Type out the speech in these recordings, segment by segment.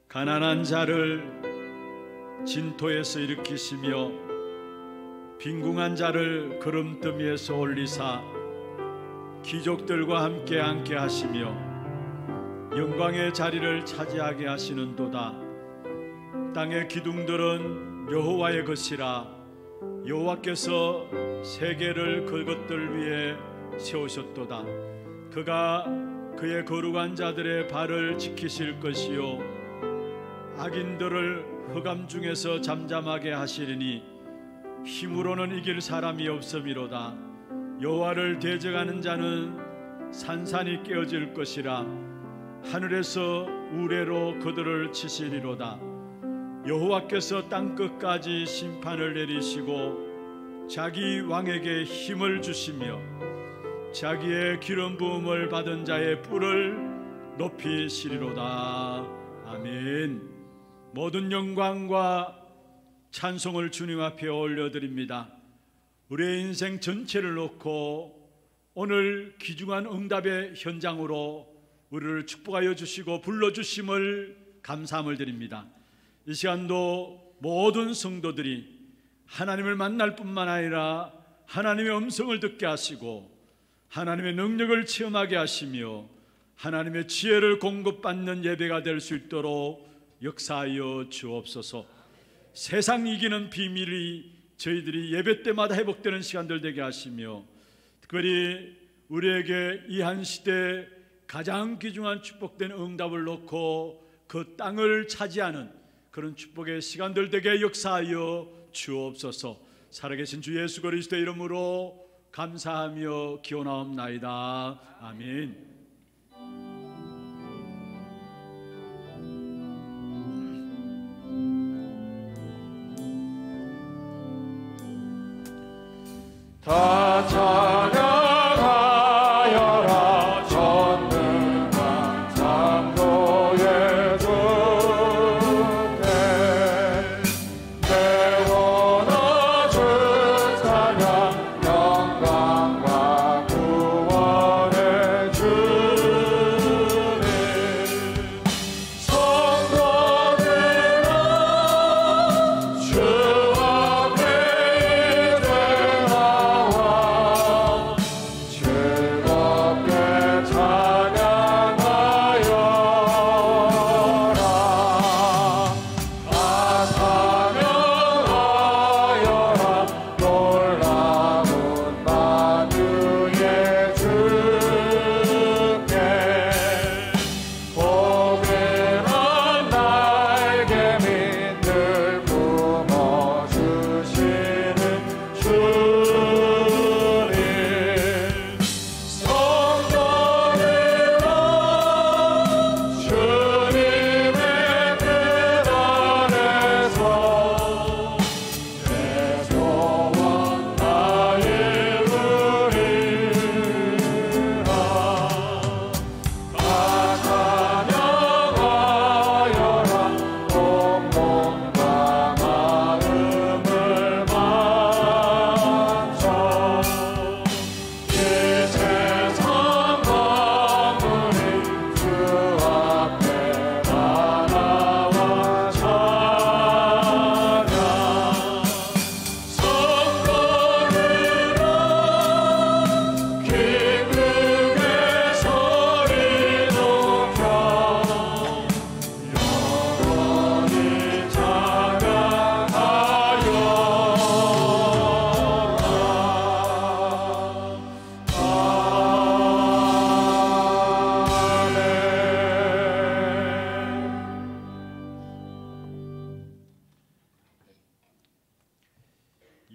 가난한 자를 진토에서 일으키시며 빈궁한 자를 구름더미에서 올리사 귀족들과 함께 앉게 하시며 영광의 자리를 차지하게 하시는도다. 땅의 기둥들은 여호와의 것이라. 여호와께서 세계를 그것들 위에 세우셨도다. 그가 그의 거룩한 자들의 발을 지키실 것이요 악인들을 흑암 중에서 잠잠하게 하시리니 힘으로는 이길 사람이 없음이로다. 여호와를 대적하는 자는 산산이 깨어질 것이라. 하늘에서 우레로 그들을 치시리로다. 여호와께서 땅끝까지 심판을 내리시고 자기 왕에게 힘을 주시며 자기의 기름 부음을 받은 자의 뿔을 높이시리로다. 아멘. 모든 영광과 찬송을 주님 앞에 올려드립니다. 우리의 인생 전체를 놓고 오늘 귀중한 응답의 현장으로 우리를 축복하여 주시고 불러주심을 감사함을 드립니다. 이 시간도 모든 성도들이 하나님을 만날 뿐만 아니라 하나님의 음성을 듣게 하시고 하나님의 능력을 체험하게 하시며 하나님의 지혜를 공급받는 예배가 될 수 있도록 역사하여 주옵소서. 세상 이기는 비밀이 저희들이 예배 때마다 회복되는 시간들 되게 하시며 특별히 우리에게 이 한 시대 가장 귀중한 축복된 응답을 놓고 그 땅을 차지하는 그런 축복의 시간들 되게 역사하여 주옵소서. 살아계신 주 예수 그리스도의 이름으로 감사하며 기원하옵나이다. 아멘. 다 찬양하여라 전능한 창조의 주께 대원하신 찬양 영광과 구원의 주님 성도들아 주 앞에 이제 나와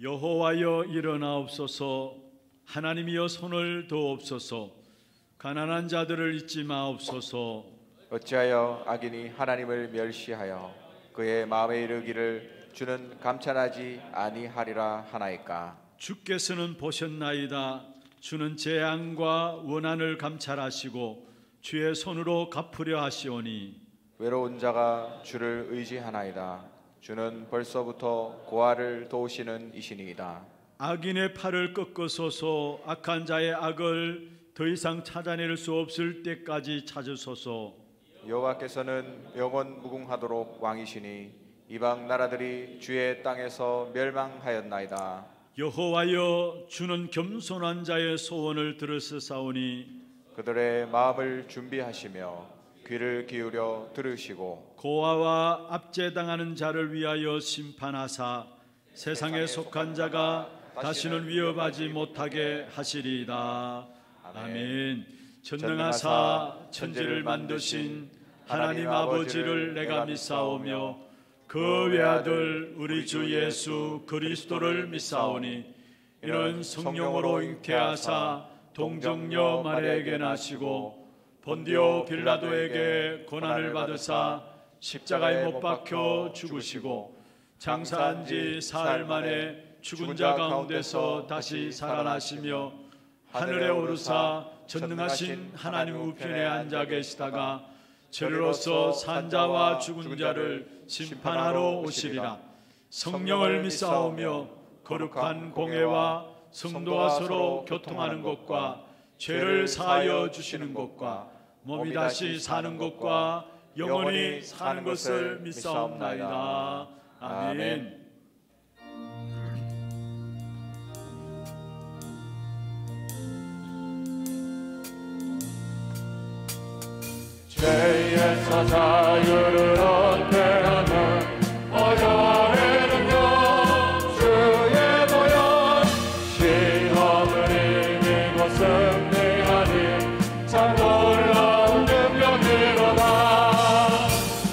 여호와여 일어나옵소서. 하나님이여 손을 도옵소서. 가난한 자들을 잊지 마옵소서. 어찌하여 악인이 하나님을 멸시하여 그의 마음에 이르기를 주는 감찰하지 아니하리라 하나이까. 주께서는 보셨나이다. 주는 재앙과 원한을 감찰하시고 주의 손으로 갚으려 하시오니 외로운 자가 주를 의지하나이다. 주는 벌써부터 고아를 도우시는 이시니이다. 악인의 팔을 꺾으소서. 악한 자의 악을 더 이상 찾아낼 수 없을 때까지 찾으소서. 여호와께서는 영원 무궁하도록 왕이시니 이방 나라들이 주의 땅에서 멸망하였나이다. 여호와여 주는 겸손한 자의 소원을 들으시사오니 그들의 마음을 준비하시며 귀를 기울여 들으시고 고아와 압제당하는 자를 위하여 심판하사 세상에 속한 자가 다시는 위협하지 못하게 하시리이다. 아멘. 전능하사 천지를 만드신 하나님 아버지를 내가 믿사오며 그 외아들 우리 주 예수 그리스도를 믿사오니 이는 성령으로 잉태하사 동정녀 마리아에게 나시고 본디오 빌라도에게 고난을 받으사 십자가에 못 박혀 죽으시고 장사한 지 사흘 만에 죽은 자 가운데서 다시 살아나시며 하늘에 오르사 전능하신 하나님 우편에 앉아 계시다가 저리로서 산자와 죽은 자를 심판하러 오시리라. 성령을 믿사오며 거룩한 공회와 성도가 서로 교통하는 것과 죄를 사하여 주시는 것과 몸이 다시 사는 것과 영원히 사는 것을 믿사옵나이다. 아멘. 죄에서 자유를 얻게 하는 어려움의 능력 주의 보혈 시험을 이기고 승리하니 참 놀라운 능력이로다.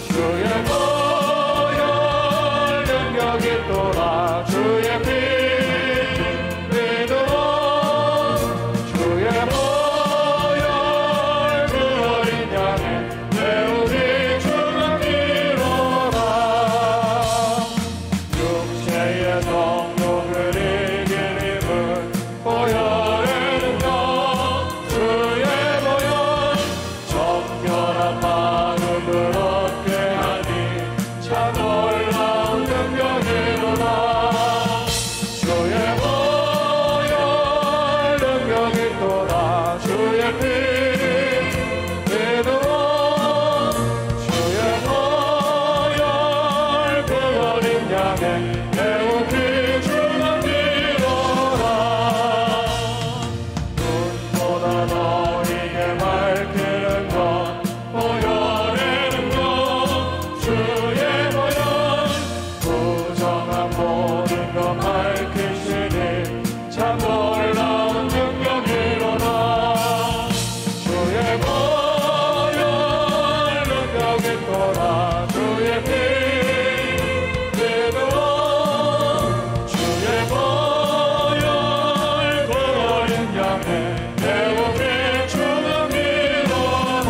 주의 보혈 능력이 또라. 주의 피 믿음으로 주의 보혈 그 어린 양의 배우리 주님이로다. 육체의 성욕을 이긴 힘은 보혈의 능력 주의 보혈 정결한 마음을 얻게 하니 참 놀라운 능력이로다. 주의 보혈 능력이 또라. 주의 피 믿음으로 주의 보혈 그 어린 양의 배우기 주님이로다. 눈보다 너희에게 밝히는 것 보혈의 능력 주의 보혈 부정한 모든 것 밝히시니 참 놀라운 능력이로다. 주의 보혈 능력이 또라. 주의 피 믿음으로 주의 보혈 그 어린 양의 배우기 주님이로다.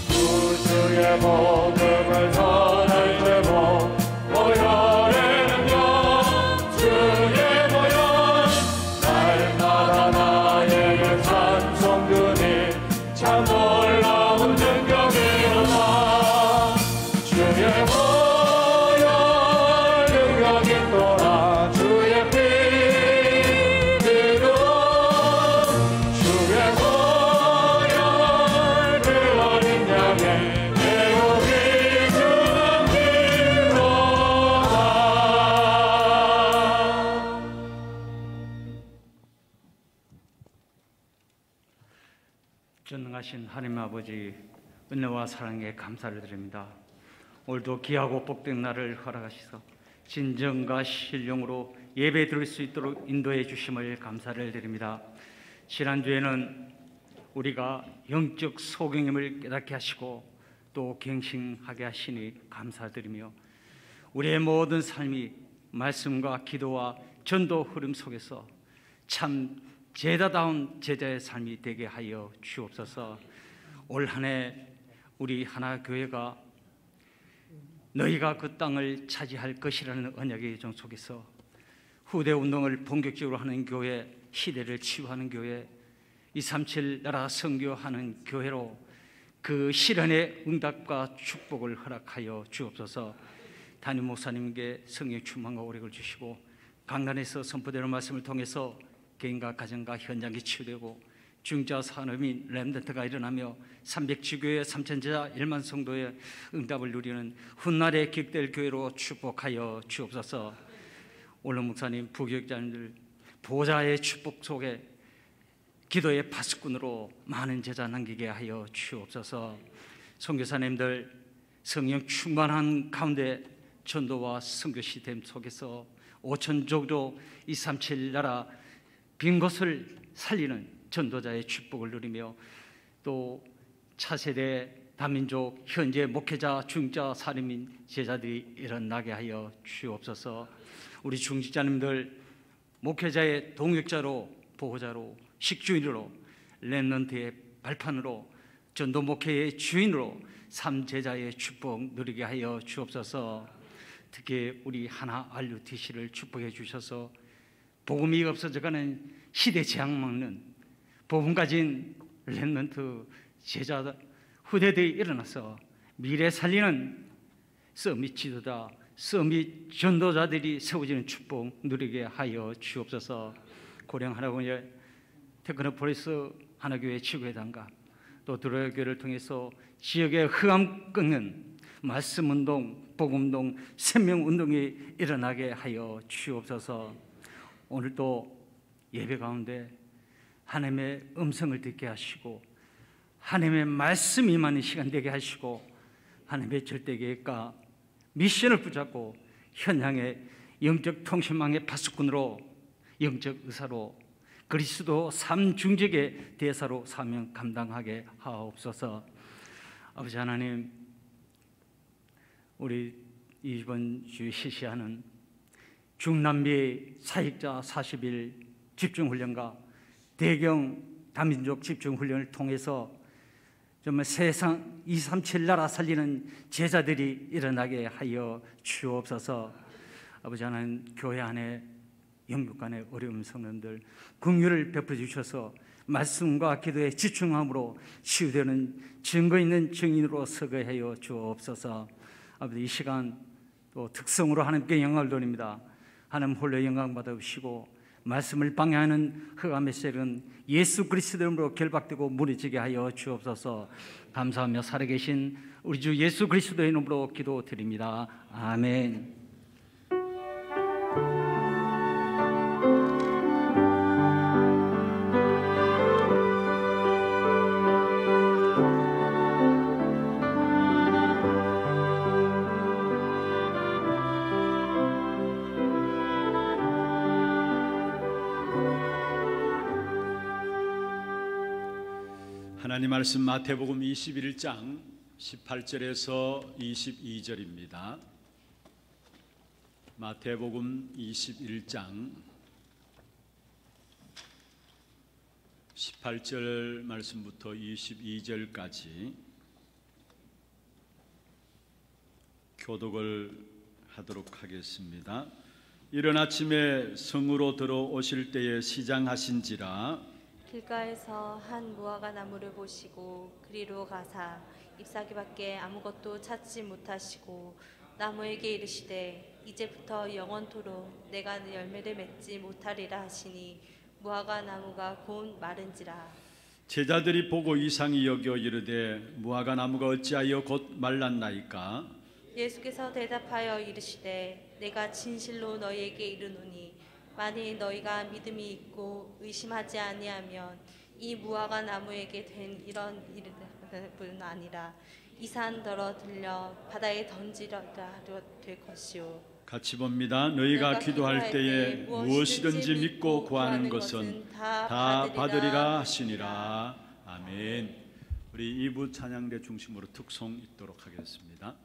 구주의 복음을 전할 제목 보혈의 능력 주의 보혈 날마다 나에게 찬송 주니 참 놀라운 능력이로다. 주의 보혈 능력이 또라. 주의 피 믿음으로 주의 보혈 그 어린 양의 배우기 주님이로다. 전능하신 하나님 아버지 은혜와 사랑에 감사를 드립니다. 오늘도 귀하고 복된 날을 허락하시서 진정과 신령으로 예배 드릴 수 있도록 인도해 주심을 감사를 드립니다. 지난주에는 우리가 영적 소경임을 깨닫게 하시고 또 갱신하게 하시니 감사드리며 우리의 모든 삶이 말씀과 기도와 전도 흐름 속에서 참 제자다운 제자의 삶이 되게 하여 주옵소서. 올 한 해 우리 하나교회가 너희가 그 땅을 차지할 것이라는 언약의 예정 속에서 후대 운동을 본격적으로 하는 교회, 시대를 치유하는 교회, 237 나라 선교하는 교회로 그 실현의 응답과 축복을 허락하여 주옵소서. 담임 목사님께 성령 충만과 오력을 주시고 강단에서 선포되는 말씀을 통해서 개인과 가정과 현장이 치유되고 중자 산업인 렘넌트가 일어나며 300지교회 3,000제자 1만 성도의 응답을 누리는 훗날의 기억될 교회로 축복하여 주옵소서. 오늘 목사님, 부교육자님들 보좌의 축복 속에 기도의 파수꾼으로 많은 제자 남기게 하여 주옵소서. 선교사님들 성령 충만한 가운데 전도와 선교 시스템 속에서 5천족으로 237 나라 빈 곳을 살리는 전도자의 축복을 누리며 또 차세대 다민족 현재 목회자 중자 사림인 제자들이 일어나게 하여 주옵소서. 우리 중직자님들 목회자의 동역자로 보호자로 식주인으로 렘넌트의 발판으로 전도 목회의 주인으로 삼제자의 축복 누리게 하여 주옵소서. 특히 우리 하나 RUTC를 축복해 주셔서 복음이 없어져가는 시대 재앙 막는 복음 가진 렘넌트 제자 후대들이 일어나서 미래 살리는 서밋 지도자, 서밋 전도자들이 세워지는 축복 누리게 하여 주옵소서. 고령 하나교회 테크노폴리스 하나교회 치유회단과 또 드로야교회를 통해서 지역의 흑암 꺾는 말씀운동, 복음운동, 생명운동이 일어나게 하여 주옵소서. 오늘도 예배 가운데 하나님의 음성을 듣게 하시고 하나님의 말씀이 임하는 시간 되게 하시고 하나님의 절대계획과 미션을 붙잡고 현장의 영적 통신망의 파수꾼으로 영적 의사로 그리스도 삼중직의 대사로 사명 감당하게 하옵소서. 아버지 하나님, 우리 이번 주 실시하는 중남미 사역자 40일 집중훈련과 대경 다민족 집중훈련을 통해서 정말 세상 237 나라 살리는 제자들이 일어나게 하여 주옵소서. 아버지 하나님, 교회 안에 영육 간의 어려운 성도들 긍휼을 베풀어 주셔서 말씀과 기도에 집중함으로 치유되는 증거 있는 증인으로 서게 하여 주옵소서. 아버지, 이 시간 또 특성으로 하나님께 영광을 돌립니다. 하나님 홀로 영광 받으시고 말씀을 방해하는 흑암의 세력은 예수 그리스도의 이름으로 결박되고 무너지게 하여 주옵소서. 감사하며 살아계신 우리 주 예수 그리스도의 이름으로 기도드립니다. 아멘. 하나님 말씀 마태복음 21장 18절에서 22절입니다. 마태복음 21장 18절 말씀부터 22절까지 교독을 하도록 하겠습니다. 이른 아침에 성으로 들어오실 때에 시장하신지라 길가에서 한 무화과 나무를 보시고 그리로 가사 잎사귀밖에 아무것도 찾지 못하시고 나무에게 이르시되 이제부터 영원토록 내가 열매를 맺지 못하리라 하시니 무화과 나무가 곧 마른지라. 제자들이 보고 이상히 여겨 이르되 무화과 나무가 어찌하여 곧 말랐나이까? 예수께서 대답하여 이르시되 내가 진실로 너희에게 이르노니 만일 너희가 믿음이 있고 의심하지 아니하면 이 무화과 나무에게 된 이런 일뿐 아니라 이 산더러 들려 바다에 던지려 될 것이요. 같이 봅니다. 너희가 기도할 때에 무엇이든지 믿고 구하는 것은 다 받으리라 하시니라. 아멘. 우리 2부 찬양대 중심으로 특송 있도록 하겠습니다.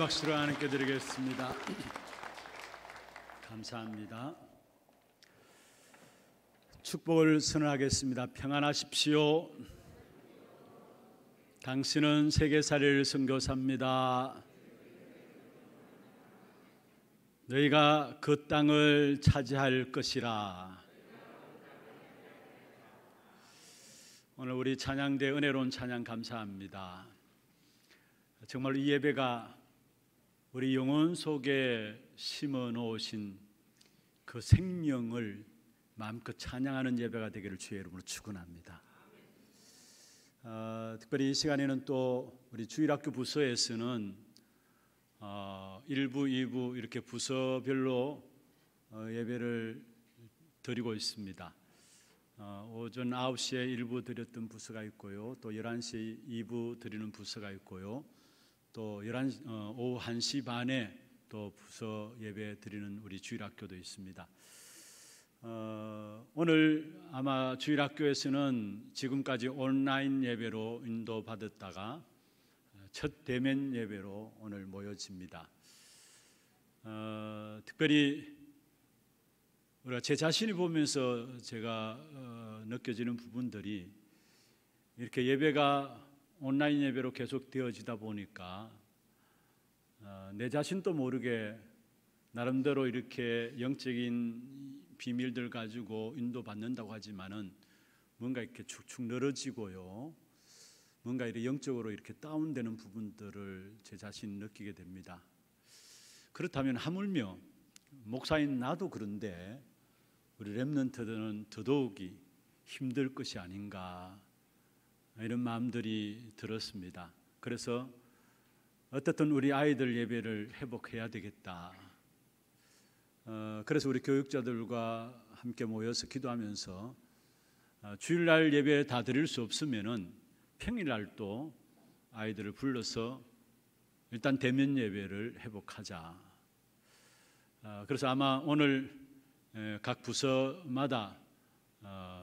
박수로 하나님께 드리겠습니다. 감사합니다. 축복을 선언하겠습니다. 평안하십시오. 당신은 세계살이를 선교사입니다. 너희가 그 땅을 차지할 것이라. 오늘 우리 찬양대 은혜로운 찬양 감사합니다. 정말 이 예배가 우리 영혼 속에 심어 놓으신 그 생명을 마음껏 찬양하는 예배가 되기를 주의 이름으로 축원합니다. 특별히 이 시간에는 또 우리 주일학교 부서에서는 1부, 2부 이렇게 부서별로 예배를 드리고 있습니다. 오전 9시에 1부 드렸던 부서가 있고요, 또 11시에 2부 드리는 부서가 있고요, 또 오후 1시 반에 또 부서 예배 드리는 우리 주일학교도 있습니다. 오늘 아마 주일학교에서는 지금까지 온라인 예배로 인도받았다가 첫 대면 예배로 오늘 모여집니다. 특별히 우리가 제 자신이 보면서 제가 느껴지는 부분들이, 이렇게 예배가 온라인 예배로 계속 되어지다 보니까 내 자신도 모르게 나름대로 이렇게 영적인 비밀들 가지고 인도받는다고 하지만은 뭔가 이렇게 축축 늘어지고요, 뭔가 이렇게 영적으로 이렇게 다운되는 부분들을 제 자신이 느끼게 됩니다. 그렇다면 하물며 목사인 나도 그런데 우리 렘넌트들은 더더욱이 힘들 것이 아닌가, 이런 마음들이 들었습니다. 그래서 어떻든 우리 아이들 예배를 회복해야 되겠다. 그래서 우리 교육자들과 함께 모여서 기도하면서 주일날 예배 다 드릴 수 없으면은 평일날도 아이들을 불러서 일단 대면 예배를 회복하자. 그래서 아마 오늘 각 부서마다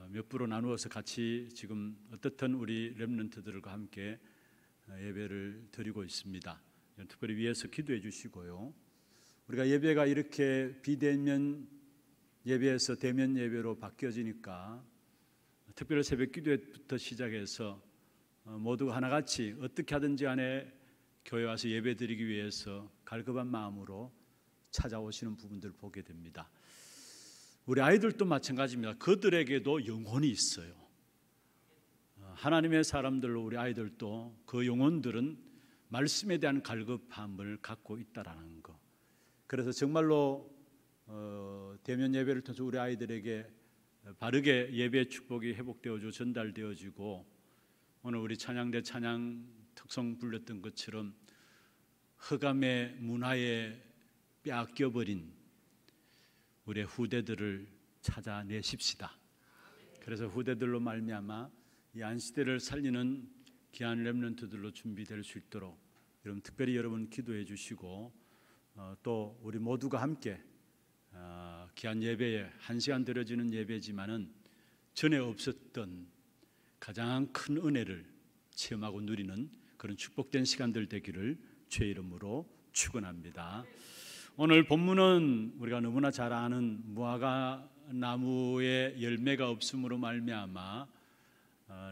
몇 부로 나누어서 같이 지금 어떻든 우리 렘넌트들과 함께 예배를 드리고 있습니다. 특별히 위에서 기도해 주시고요. 우리가 예배가 이렇게 비대면 예배에서 대면 예배로 바뀌어지니까 특별히 새벽 기도회부터 시작해서 모두가 하나같이 어떻게 하든지 간에 교회 와서 예배 드리기 위해서 갈급한 마음으로 찾아오시는 부분들을 보게 됩니다. 우리 아이들도 마찬가지입니다. 그들에게도 영혼이 있어요. 하나님의 사람들로 우리 아이들도 그 영혼들은 말씀에 대한 갈급함을 갖고 있다라는 거. 그래서 정말로 대면 예배를 통해서 우리 아이들에게 바르게 예배의 축복이 회복되어지고 전달되어지고, 오늘 우리 찬양대 찬양 특성 불렸던 것처럼 흑암의 문화에 빼앗겨버린 우리의 후대들을 찾아내십시다. 그래서 후대들로 말미암아 이 안시대를 살리는 귀한 렘넌트들로 준비될 수 있도록 여러분 특별히 여러분 기도해 주시고, 또 우리 모두가 함께 귀한 예배에 1시간 드려지는 예배지만은 전에 없었던 가장 큰 은혜를 체험하고 누리는 그런 축복된 시간들 되기를 주의 이름으로 축원합니다. 오늘 본문은 우리가 너무나 잘 아는 무화과 나무에 열매가 없음으로 말미암아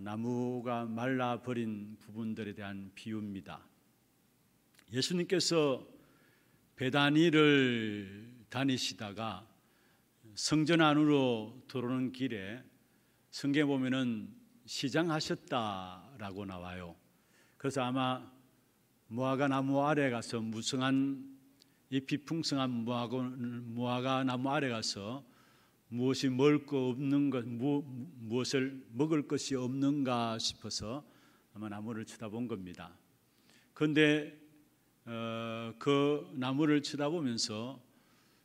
나무가 말라버린 부분들에 대한 비유입니다. 예수님께서 베다니를 다니시다가 성전 안으로 들어오는 길에 성경에 보면은 시장하셨다라고 나와요. 그래서 아마 무화과 나무 아래 가서 무성한 잎이 풍성한 무화과 나무 아래 가서 무엇이 먹을 거 없는 것, 무엇을 먹을 것이 없는가 싶어서 아마 나무를 쳐다본 겁니다. 그런데 그 나무를 쳐다보면서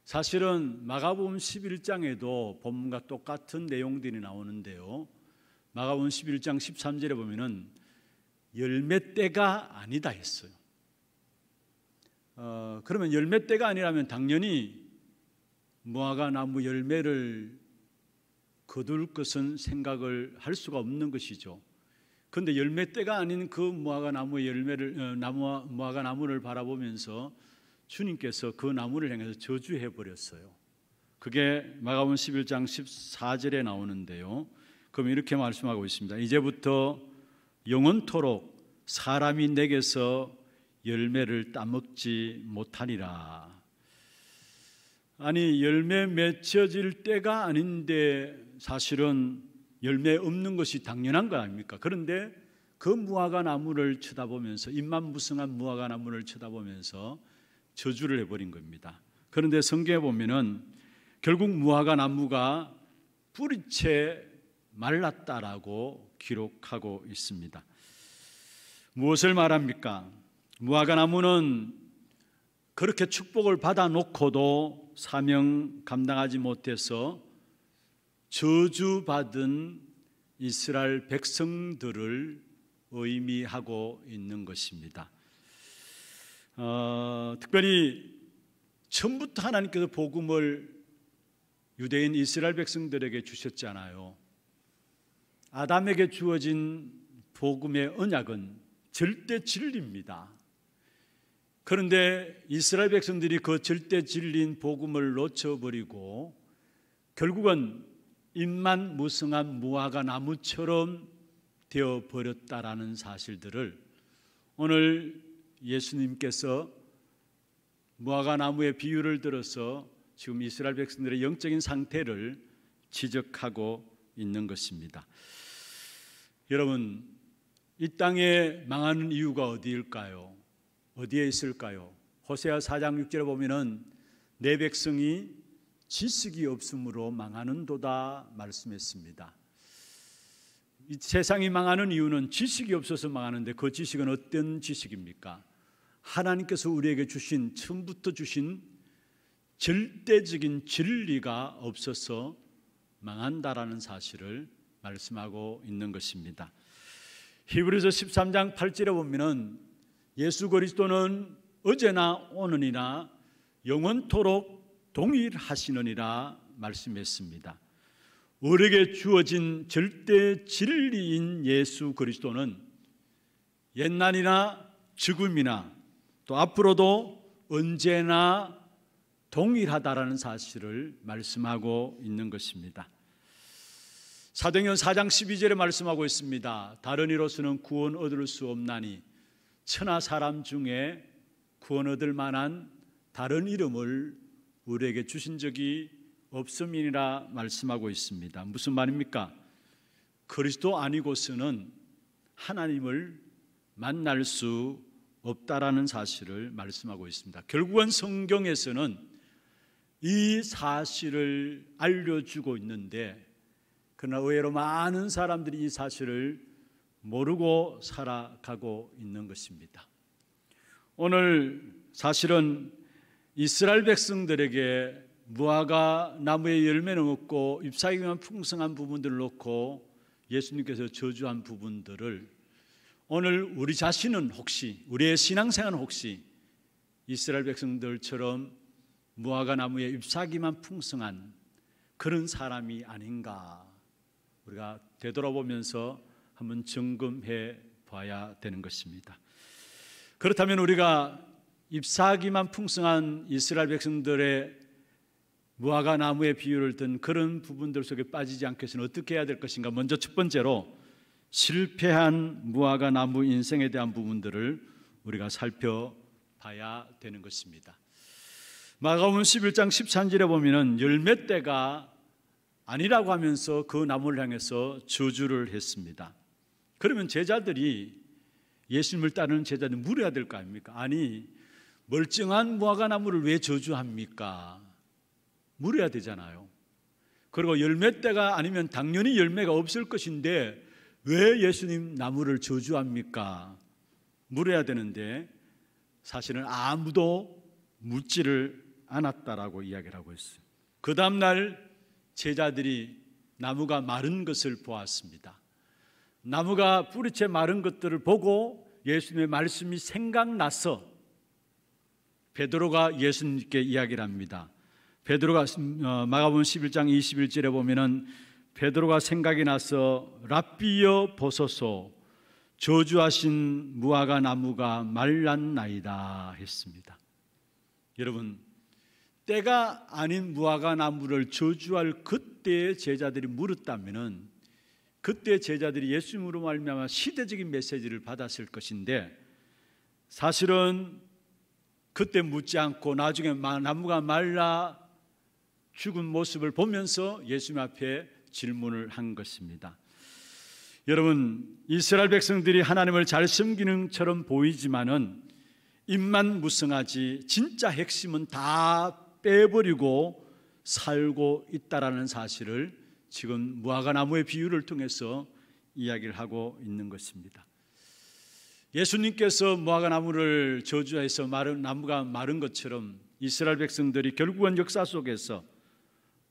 사실은 마가복음 11장에도 본문과 똑같은 내용들이 나오는데요. 마가복음 11장 13절에 보면은 열매 때가 아니다 했어요. 그러면 열매 때가 아니라면 당연히 무화과 나무 열매를 거둘 것은 생각을 할 수가 없는 것이죠. 그런데 열매 때가 아닌 그 무화과 나무의 열매를 무화과 나무를 바라보면서 주님께서 그 나무를 향해서 저주해 버렸어요. 그게 마가복음 11장 14절에 나오는데요. 그럼 이렇게 말씀하고 있습니다. 이제부터 영원토록 사람이 내게서 열매를 따먹지 못하리라. 아니, 열매 맺혀질 때가 아닌데 사실은 열매 없는 것이 당연한 거 아닙니까? 그런데 그 무화과 나무를 쳐다보면서, 잎만 무성한 무화과 나무를 쳐다보면서 저주를 해버린 겁니다. 그런데 성경에 보면은 결국 무화과 나무가 뿌리채 말랐다라고 기록하고 있습니다. 무엇을 말합니까? 무화과 나무는 그렇게 축복을 받아놓고도 사명 감당하지 못해서 저주받은 이스라엘 백성들을 의미하고 있는 것입니다. 특별히 처음부터 하나님께서 복음을 유대인 이스라엘 백성들에게 주셨잖아요. 아담에게 주어진 복음의 언약은 절대 진리입니다. 그런데 이스라엘 백성들이 그 절대 진리인 복음을 놓쳐버리고 결국은 잎만 무성한 무화과 나무처럼 되어버렸다라는 사실들을 오늘 예수님께서 무화과 나무의 비유를 들어서 지금 이스라엘 백성들의 영적인 상태를 지적하고 있는 것입니다. 여러분, 이 땅에 망하는 이유가 어디일까요? 어디에 있을까요? 호세아 4장 6절에 보면은 내 백성이 지식이 없음으로 망하는도다 말씀했습니다. 이 세상이 망하는 이유는 지식이 없어서 망하는데 그 지식은 어떤 지식입니까? 하나님께서 우리에게 주신, 처음부터 주신 절대적인 진리가 없어서 망한다라는 사실을 말씀하고 있는 것입니다. 히브리서 13장 8절에 보면은 예수 그리스도는 어제나 오늘이나 영원토록 동일하시느니라 말씀했습니다. 우리에게 주어진 절대 진리인 예수 그리스도는 옛날이나 지금이나 또 앞으로도 언제나 동일하다라는 사실을 말씀하고 있는 것입니다. 사도행전 4장 12절에 말씀하고 있습니다. 다른 이로서는 구원 얻을 수 없나니 천하 사람 중에 구원 얻을 만한 다른 이름을 우리에게 주신 적이 없음이니라 말씀하고 있습니다. 무슨 말입니까? 그리스도 아니고서는 하나님을 만날 수 없다라는 사실을 말씀하고 있습니다. 결국은 성경에서는 이 사실을 알려주고 있는데 그러나 의외로 많은 사람들이 이 사실을 모르고 살아가고 있는 것입니다. 오늘 사실은 이스라엘 백성들에게 무화과 나무의 열매는 없고 잎사귀만 풍성한 부분들을 놓고 예수님께서 저주한 부분들을 오늘 우리 자신은 혹시, 우리의 신앙생활은 혹시 이스라엘 백성들처럼 무화과 나무의 잎사귀만 풍성한 그런 사람이 아닌가 우리가 되돌아보면서 한번 점검해 봐야 되는 것입니다. 그렇다면 우리가 잎사귀만 풍성한 이스라엘 백성들의 무화과 나무의 비유를 든 그런 부분들 속에 빠지지 않기 위해서는 어떻게 해야 될 것인가? 먼저 첫 번째로 실패한 무화과 나무 인생에 대한 부분들을 우리가 살펴봐야 되는 것입니다. 마가복음 11장 13절에 보면은 열매 때가 아니라고 하면서 그 나무를 향해서 저주를 했습니다. 그러면 제자들이, 예수님을 따르는 제자들이 물어야 될 거 아닙니까? 아니, 멀쩡한 무화과 나무를 왜 저주합니까? 물어야 되잖아요. 그리고 열매 때가 아니면 당연히 열매가 없을 것인데 왜 예수님 나무를 저주합니까? 물어야 되는데 사실은 아무도 묻지를 않았다라고 이야기를 하고 있어요. 그 다음날 제자들이 나무가 마른 것을 보았습니다. 나무가 뿌리채 마른 것들을 보고 예수님의 말씀이 생각나서 베드로가 예수님께 이야기를 합니다. 베드로가 마가복음 11장 21절에 보면은 베드로가 생각이 나서 랍비여 보소서 저주하신 무화과 나무가 말랐나이다 했습니다. 여러분, 때가 아닌 무화과 나무를 저주할 그때의 제자들이 물었다면은 그때 제자들이 예수님으로 말미암아 시대적인 메시지를 받았을 것인데 사실은 그때 묻지 않고 나중에 나무가 말라 죽은 모습을 보면서 예수님 앞에 질문을 한 것입니다. 여러분, 이스라엘 백성들이 하나님을 잘 섬기는 처럼 보이지만은 입만 무성하지 진짜 핵심은 다 빼버리고 살고 있다라는 사실을 지금 무화과 나무의 비유를 통해서 이야기를 하고 있는 것입니다. 예수님께서 무화과 나무를 저주해서 나무가 마른 것처럼 이스라엘 백성들이 결국은 역사 속에서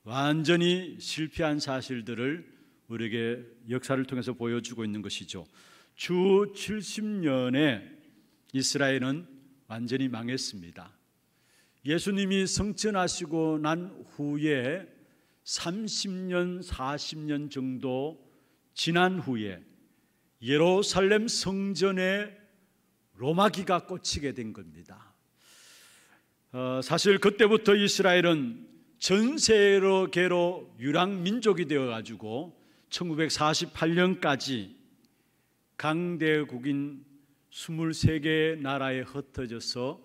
완전히 실패한 사실들을 우리에게 역사를 통해서 보여주고 있는 것이죠. 주 70년에 이스라엘은 완전히 망했습니다. 예수님이 성천하시고 난 후에 30년, 40년 정도 지난 후에 예루살렘 성전에 로마기가 꽂히게 된 겁니다. 사실 그때부터 이스라엘은 전 세계로 유랑민족이 되어가지고 1948년까지 강대국인 23개 나라에 흩어져서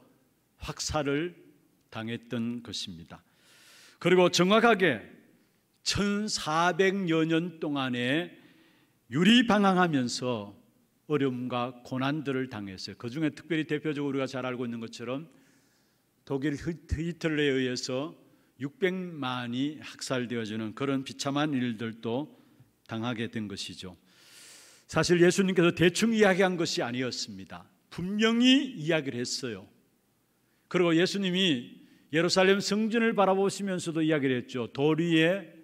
학살을 당했던 것입니다. 그리고 정확하게 1400여 년 동안에 유리방황하면서 어려움과 고난들을 당했어요. 그 중에 특별히 대표적으로 우리가 잘 알고 있는 것처럼 독일 히틀러에 의해서 600만이 학살되어지는 그런 비참한 일들도 당하게 된 것이죠. 사실 예수님께서 대충 이야기한 것이 아니었습니다. 분명히 이야기를 했어요. 그리고 예수님이 예루살렘 성전을 바라보시면서도 이야기를 했죠. 돌 위에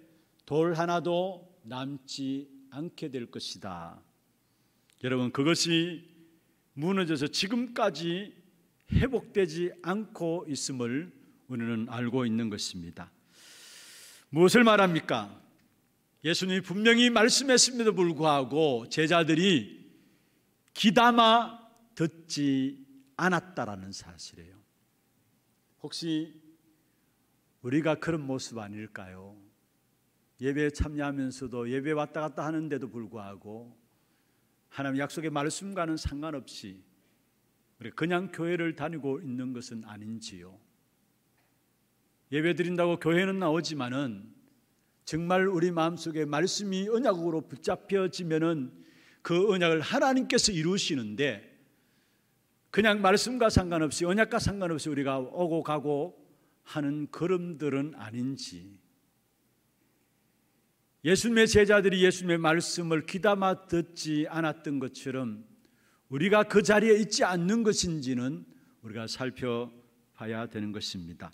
돌 하나도 남지 않게 될 것이다. 여러분, 그것이 무너져서 지금까지 회복되지 않고 있음을 우리는 알고 있는 것입니다. 무엇을 말합니까? 예수님이 분명히 말씀했음에도 불구하고 제자들이 귀담아 듣지 않았다라는 사실이에요. 혹시 우리가 그런 모습 아닐까요? 예배에 참여하면서도 예배 왔다 갔다 하는데도 불구하고 하나님 약속의 말씀과는 상관없이 우리 그냥 교회를 다니고 있는 것은 아닌지요? 예배 드린다고 교회는 나오지만은 정말 우리 마음속에 말씀이 언약으로 붙잡혀지면은 그 언약을 하나님께서 이루시는데 그냥 말씀과 상관없이 언약과 상관없이 우리가 오고 가고 하는 걸음들은 아닌지, 예수님의 제자들이 예수님의 말씀을 귀담아 듣지 않았던 것처럼 우리가 그 자리에 있지 않는 것인지는 우리가 살펴봐야 되는 것입니다.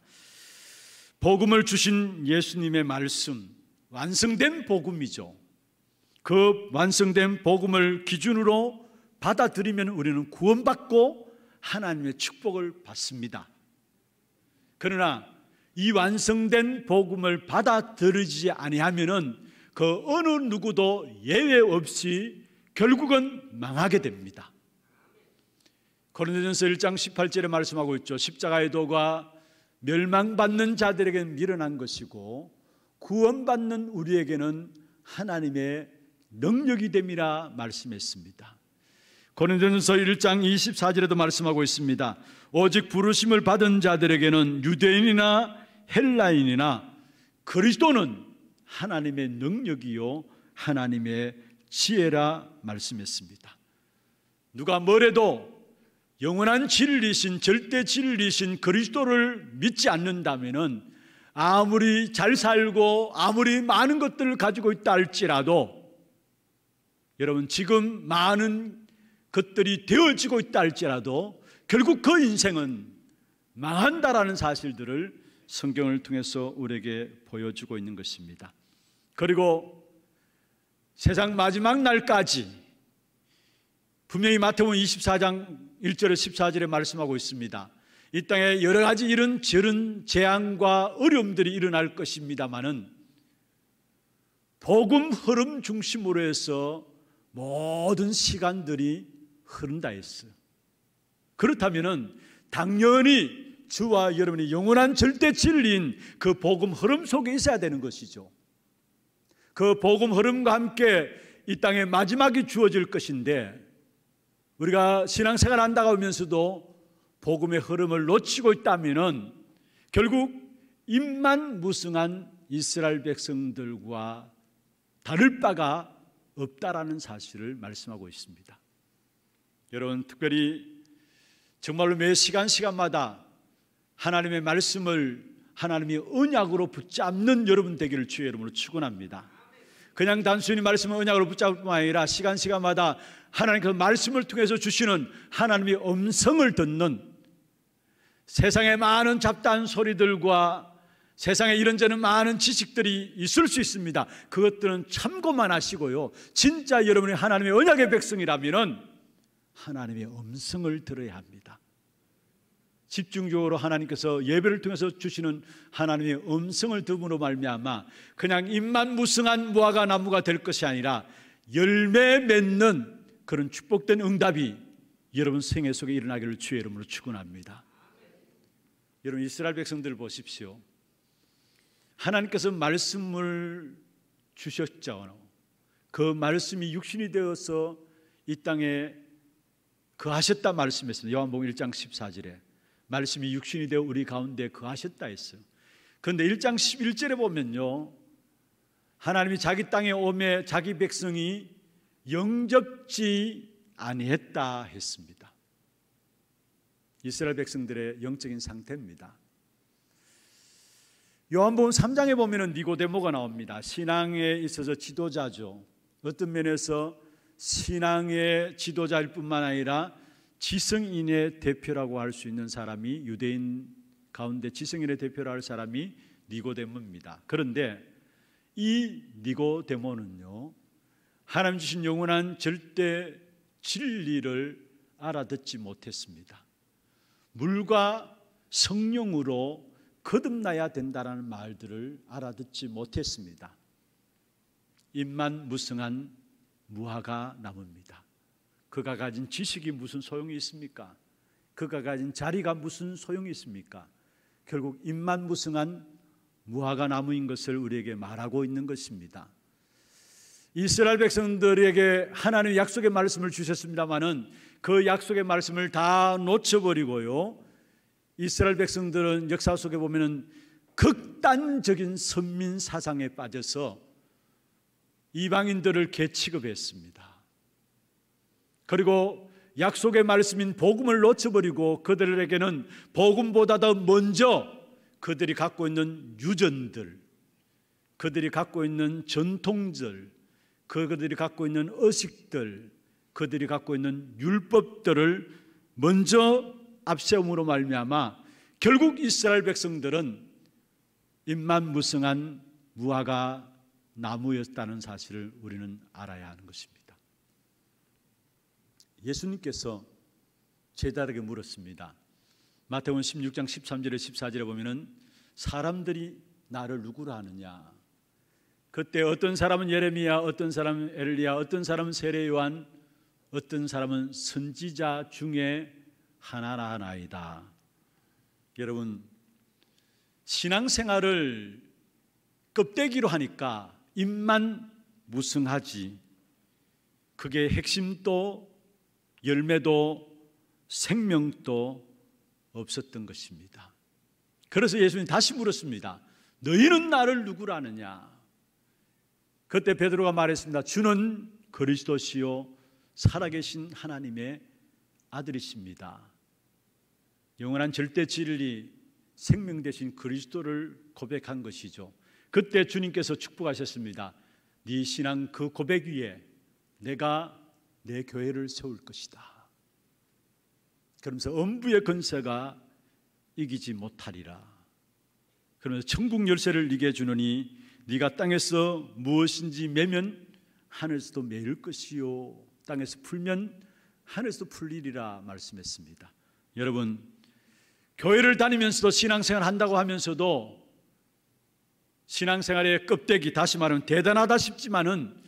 복음을 주신 예수님의 말씀, 완성된 복음이죠. 그 완성된 복음을 기준으로 받아들이면 우리는 구원받고 하나님의 축복을 받습니다. 그러나 이 완성된 복음을 받아들이지 아니하면은 그 어느 누구도 예외 없이 결국은 망하게 됩니다. 고린도전서 1장 18절에 말씀하고 있죠. 십자가의 도가 멸망받는 자들에게는 미련한 것이고 구원받는 우리에게는 하나님의 능력이 됨이라 말씀했습니다. 고린도전서 1장 24절에도 말씀하고 있습니다. 오직 부르심을 받은 자들에게는 유대인이나 헬라인이나 그리스도는 하나님의 능력이요 하나님의 지혜라 말씀했습니다. 누가 뭐래도 영원한 진리신 절대 진리신 그리스도를 믿지 않는다면은 아무리 잘 살고 아무리 많은 것들을 가지고 있다 할지라도, 여러분 지금 많은 것들이 되어지고 있다 할지라도 결국 그 인생은 망한다라는 사실들을 성경을 통해서 우리에게 보여주고 있는 것입니다. 그리고 세상 마지막 날까지 분명히 마태복음 24장 1절에 14절에 말씀하고 있습니다. 이 땅에 여러 가지 이런 저런 재앙과 어려움들이 일어날 것입니다마는 복음 흐름 중심으로 해서 모든 시간들이 흐른다 했어요. 그렇다면은 당연히 주와 여러분이 영원한 절대 진리인 그 복음 흐름 속에 있어야 되는 것이죠. 그 복음 흐름과 함께 이 땅에 마지막이 주어질 것인데, 우리가 신앙생활 한다고 하면서도 복음의 흐름을 놓치고 있다면은 결국 입만무성한 이스라엘 백성들과 다를 바가 없다라는 사실을 말씀하고 있습니다. 여러분, 특별히 정말로 매 시간마다 하나님의 말씀을 하나님의 언약으로 붙잡는 여러분 되기를 주의 이름으로 축원합니다. 그냥 단순히 말씀을 언약으로 붙잡을 뿐만 아니라 시간마다 하나님께서 말씀을 통해서 주시는 하나님의 음성을 듣는, 세상에 많은 잡다한 소리들과 세상에 이런저런 많은 지식들이 있을 수 있습니다. 그것들은 참고만 하시고요, 진짜 여러분이 하나님의 언약의 백성이라면 하나님의 음성을 들어야 합니다. 집중적으로 하나님께서 예배를 통해서 주시는 하나님의 음성을 들음으로 말미암아 그냥 입만무성한 무화과 나무가 될 것이 아니라 열매 맺는 그런 축복된 응답이 여러분 생애 속에 일어나기를 주의 이름으로 축원합니다. 여러분, 이스라엘 백성들 보십시오. 하나님께서 말씀을 주셨잖아요. 그 말씀이 육신이 되어서 이 땅에 거하셨다 말씀했습니다. 요한복음 1장 14절에 말씀이 육신이 되어 우리 가운데 거하셨다 했어요. 그런데 1장 11절에 보면요, 하나님이 자기 땅에 오매 자기 백성이 영접지 아니했다 했습니다. 이스라엘 백성들의 영적인 상태입니다. 요한복음 3장에 보면 니고데모가 나옵니다. 신앙에 있어서 지도자죠. 어떤 면에서 신앙의 지도자일 뿐만 아니라 지성인의 대표라고 할 수 있는 사람이, 유대인 가운데 지성인의 대표라 할 사람이 니고데모입니다. 그런데 이 니고데모는요, 하나님 주신 영원한 절대 진리를 알아듣지 못했습니다. 물과 성령으로 거듭나야 된다는 말들을 알아듣지 못했습니다. 입만 무성한 무화과 나무입니다. 그가 가진 지식이 무슨 소용이 있습니까? 그가 가진 자리가 무슨 소용이 있습니까? 결국 입만 무성한 무화과 나무인 것을 우리에게 말하고 있는 것입니다. 이스라엘 백성들에게 하나님의 약속의 말씀을 주셨습니다마는 그 약속의 말씀을 다 놓쳐버리고요, 이스라엘 백성들은 역사 속에 보면은 극단적인 선민 사상에 빠져서 이방인들을 개취급했습니다. 그리고 약속의 말씀인 복음을 놓쳐버리고 그들에게는 복음보다 더 먼저 그들이 갖고 있는 유전들, 그들이 갖고 있는 전통들, 그들이 갖고 있는 의식들, 그들이 갖고 있는 율법들을 먼저 앞세움으로 말미암아 결국 이스라엘 백성들은 입만 무성한 무화과 나무였다는 사실을 우리는 알아야 하는 것입니다. 예수님께서 제자들에게 물었습니다. 마태복음 16장 13절에 14절에 보면은 사람들이 나를 누구라 하느냐. 그때 어떤 사람은 예레미야, 어떤 사람은 엘리야, 어떤 사람은 세례 요한, 어떤 사람은 선지자 중에 하나라 하나이다. 여러분, 신앙생활을 껍데기로 하니까 입만 무성하지 그게 핵심도 열매도 생명도 없었던 것입니다. 그래서 예수님이 다시 물었습니다. 너희는 나를 누구라 하느냐? 그때 베드로가 말했습니다. 주는 그리스도시요 살아계신 하나님의 아들이십니다. 영원한 절대 진리 생명 되신 그리스도를 고백한 것이죠. 그때 주님께서 축복하셨습니다. 네 신앙 그 고백 위에 내가 내 교회를 세울 것이다. 그러면서 엄부의 권세가 이기지 못하리라. 그러면서 천국 열쇠를 네게 주노니 네가 땅에서 무엇인지 매면 하늘에서도 매일 것이요 땅에서 풀면 하늘에서도 풀리리라 말씀했습니다. 여러분, 교회를 다니면서도 신앙생활 한다고 하면서도 신앙생활의 껍데기, 다시 말하면 대단하다 싶지만은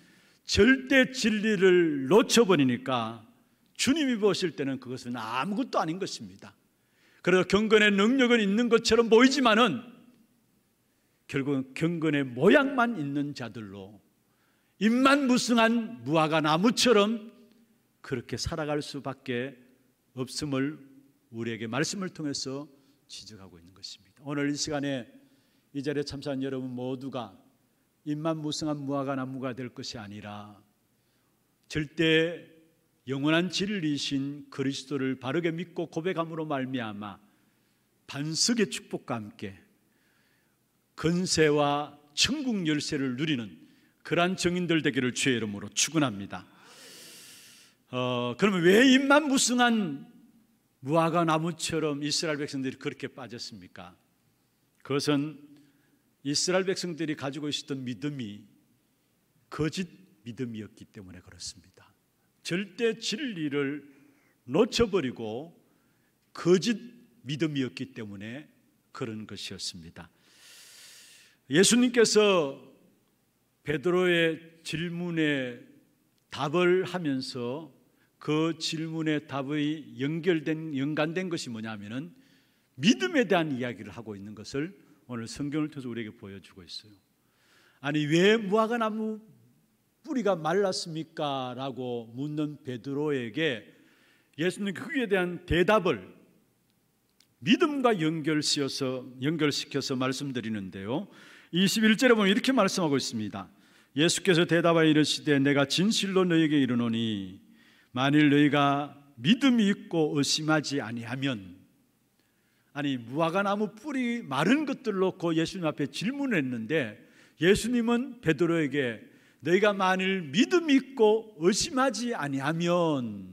절대 진리를 놓쳐버리니까 주님이 보실 때는 그것은 아무것도 아닌 것입니다. 그래서 경건의 능력은 있는 것처럼 보이지만은 결국은 경건의 모양만 있는 자들로 입만 무성한 무화과 나무처럼 그렇게 살아갈 수밖에 없음을 우리에게 말씀을 통해서 지적하고 있는 것입니다. 오늘 이 시간에 이 자리에 참석한 여러분 모두가 입만 무성한 무화과 나무가 될 것이 아니라 절대 영원한 진리이신 그리스도를 바르게 믿고 고백함으로 말미암아 반석의 축복과 함께 건세와 천국 열쇠를 누리는 그러한 증인들 되기를 주의 이름으로 축원합니다. 그러면 왜 입만 무성한 무화과 나무처럼 이스라엘 백성들이 그렇게 빠졌습니까? 그것은 이스라엘 백성들이 가지고 있었던 믿음이 거짓 믿음이었기 때문에 그렇습니다. 절대 진리를 놓쳐버리고 거짓 믿음이었기 때문에 그런 것이었습니다. 예수님께서 베드로의 질문에 답을 하면서 그 질문의 답의 연관된 것이 뭐냐면은 믿음에 대한 이야기를 하고 있는 것을 오늘 성경을 통해서 우리에게 보여주고 있어요. 아니, 왜 무화과 나무 뿌리가 말랐습니까? 라고 묻는 베드로에게 예수님은 그에 대한 대답을 믿음과 연결시켜서 말씀드리는데요. 21절에 보면 이렇게 말씀하고 있습니다. 예수께서 대답하여 이르시되 내가 진실로 너희에게 이르노니 만일 너희가 믿음이 있고 의심하지 아니하면, 아니 무화과나무 뿌리 마른 것들을 놓고 예수님 앞에 질문을 했는데 예수님은 베드로에게 너희가 만일 믿음이 있고 의심하지 아니하면,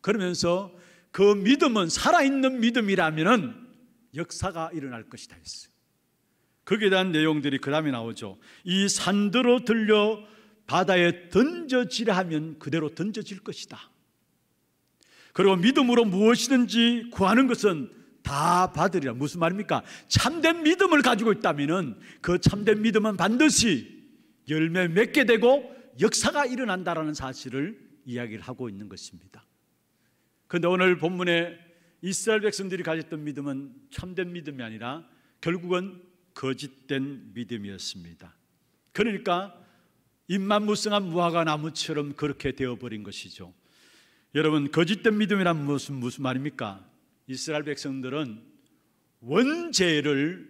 그러면서 그 믿음은 살아있는 믿음이라면 역사가 일어날 것이다 했어요. 거기에 대한 내용들이 그 다음에 나오죠. 이 산더러 들려 바다에 던져지라 하면 그대로 던져질 것이다. 그리고 믿음으로 무엇이든지 구하는 것은 다 받으리라. 무슨 말입니까? 참된 믿음을 가지고 있다면 그 참된 믿음은 반드시 열매 맺게 되고 역사가 일어난다라는 사실을 이야기를 하고 있는 것입니다. 그런데 오늘 본문에 이스라엘 백성들이 가졌던 믿음은 참된 믿음이 아니라 결국은 거짓된 믿음이었습니다. 그러니까 입만무성한 무화과 나무처럼 그렇게 되어버린 것이죠. 여러분, 거짓된 믿음이란 무슨 말입니까? 이스라엘 백성들은 원죄를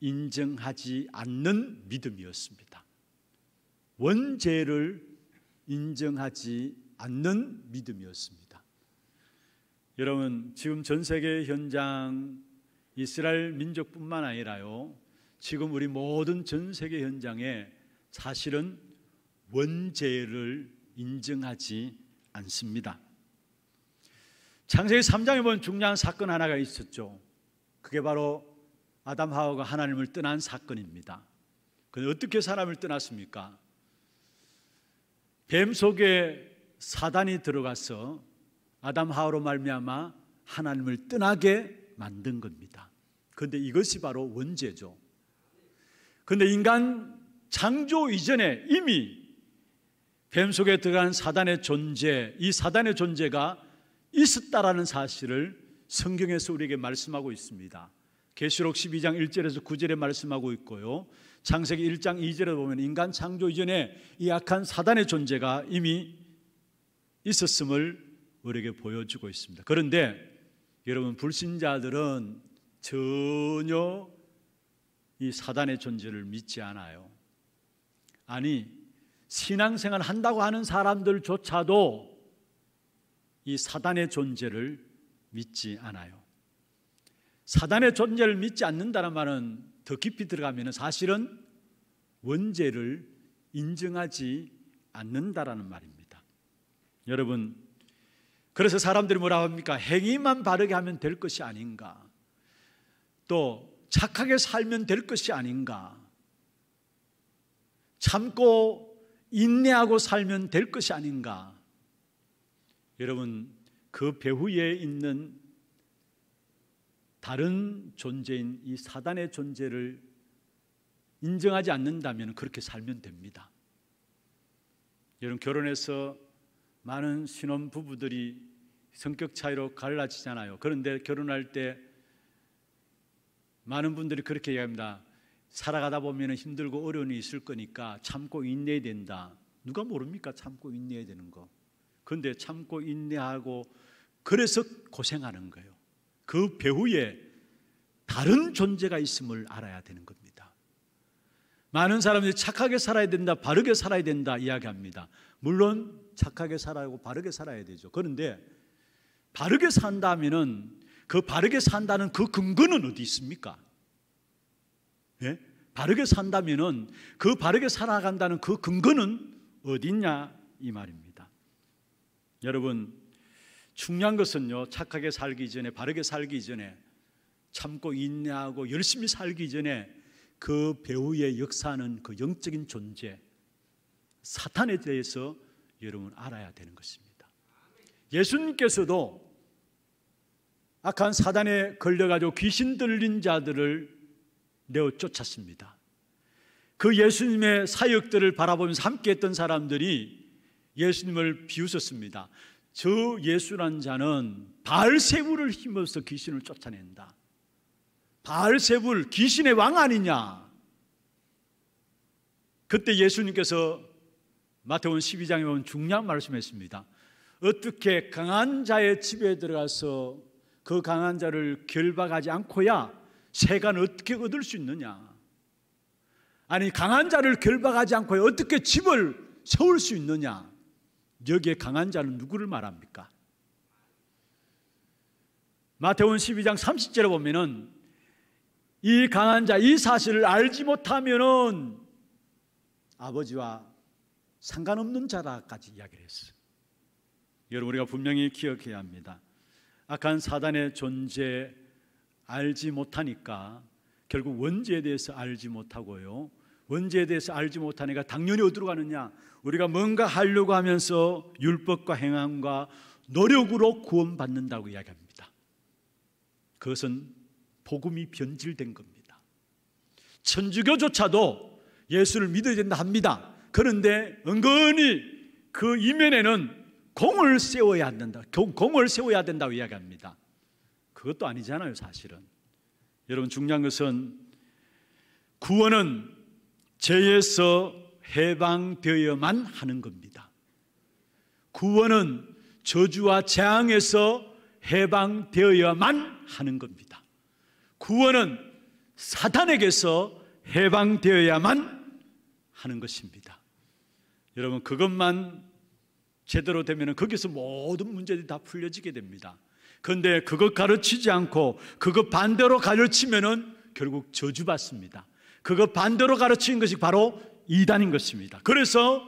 인정하지 않는 믿음이었습니다. 원죄를 인정하지 않는 믿음이었습니다. 여러분, 지금 전 세계 현장, 이스라엘 민족뿐만 아니라요, 지금 우리 모든 전 세계 현장에 사실은 원죄를 인정하지 않습니다. 창세기 3장에 보면 중요한 사건 하나가 있었죠. 그게 바로 아담 하와가 하나님을 떠난 사건입니다. 그런데 어떻게 사람을 떠났습니까? 뱀 속에 사단이 들어가서 아담 하와로 말미암아 하나님을 떠나게 만든 겁니다. 그런데 이것이 바로 원죄죠. 그런데 인간 창조 이전에 이미 뱀 속에 들어간 사단의 존재, 이 사단의 존재가 있었다라는 사실을 성경에서 우리에게 말씀하고 있습니다. 계시록 12장 1절에서 9절에 말씀하고 있고요, 창세기 1장 2절에 보면 인간 창조 이전에 이 악한 사단의 존재가 이미 있었음을 우리에게 보여주고 있습니다. 그런데 여러분, 불신자들은 전혀 이 사단의 존재를 믿지 않아요. 아니, 신앙생활 한다고 하는 사람들조차도 이 사단의 존재를 믿지 않아요. 사단의 존재를 믿지 않는다는 말은 더 깊이 들어가면 사실은 원죄를 인정하지 않는다라는 말입니다. 여러분, 그래서 사람들이 뭐라고 합니까? 행위만 바르게 하면 될 것이 아닌가, 또 착하게 살면 될 것이 아닌가, 참고 인내하고 살면 될 것이 아닌가. 여러분, 그 배후에 있는 다른 존재인 이 사단의 존재를 인정하지 않는다면 그렇게 살면 됩니다. 여러분, 결혼해서 많은 신혼부부들이 성격 차이로 갈라지잖아요. 그런데 결혼할 때 많은 분들이 그렇게 얘기합니다. 살아가다 보면 힘들고 어려움이 있을 거니까 참고 인내해야 된다. 누가 모릅니까? 참고 인내해야 되는 거. 그런데 참고 인내하고 그래서 고생하는 거예요. 그 배후에 다른 존재가 있음을 알아야 되는 겁니다. 많은 사람들이 착하게 살아야 된다, 바르게 살아야 된다 이야기합니다. 물론 착하게 살아야고 바르게 살아야 되죠. 그런데 바르게 산다면은 그 바르게 산다는 그 근거는 어디 있습니까? 예? 바르게 산다면은 그 바르게 살아간다는 그 근거는 어디 있냐 이 말입니다. 여러분, 중요한 것은요, 착하게 살기 전에, 바르게 살기 전에, 참고 인내하고 열심히 살기 전에 그 배후에 역사하는 그 영적인 존재, 사탄에 대해서 여러분 알아야 되는 것입니다. 예수님께서도 악한 사단에 걸려가지고 귀신 들린 자들을 내어 쫓았습니다. 그 예수님의 사역들을 바라보면서 함께했던 사람들이 예수님을 비웃었습니다. 저 예수란 자는 바알세불을 힘입어서 귀신을 쫓아낸다. 바알세불, 귀신의 왕 아니냐. 그때 예수님께서 마태복음 12장에 보면 중요한 말씀했습니다. 어떻게 강한 자의 집에 들어가서 그 강한 자를 결박하지 않고야 세간을 어떻게 얻을 수 있느냐? 아니, 강한 자를 결박하지 않고야 어떻게 집을 세울 수 있느냐? 여기에 강한 자는 누구를 말합니까? 마태복음 12장 30절에 보면은 이 강한 자, 이 사실을 알지 못하면은 아버지와 상관없는 자라까지 이야기를 했어요. 여러분, 우리가 분명히 기억해야 합니다. 악한 사단의 존재 알지 못하니까 결국 원죄에 대해서 알지 못하고요, 원죄에 대해서 알지 못하니까 당연히 어디로 가느냐? 우리가 뭔가 하려고 하면서 율법과 행함과 노력으로 구원받는다고 이야기합니다. 그것은 복음이 변질된 겁니다. 천주교조차도 예수를 믿어야 된다 합니다. 그런데 은근히 그 이면에는 공을 세워야 된다, 공을 세워야 된다고 이야기합니다. 그것도 아니잖아요, 사실은. 여러분, 중요한 것은 구원은 죄에서 해방되어야만 하는 겁니다. 구원은 저주와 재앙에서 해방되어야만 하는 겁니다. 구원은 사탄에게서 해방되어야만 하는 것입니다. 여러분, 그것만 제대로 되면 거기서 모든 문제들이 다 풀려지게 됩니다. 그런데 그것 가르치지 않고 그것 반대로 가르치면은 결국 저주받습니다. 그것 반대로 가르치는 것이 바로 이단인 것입니다. 그래서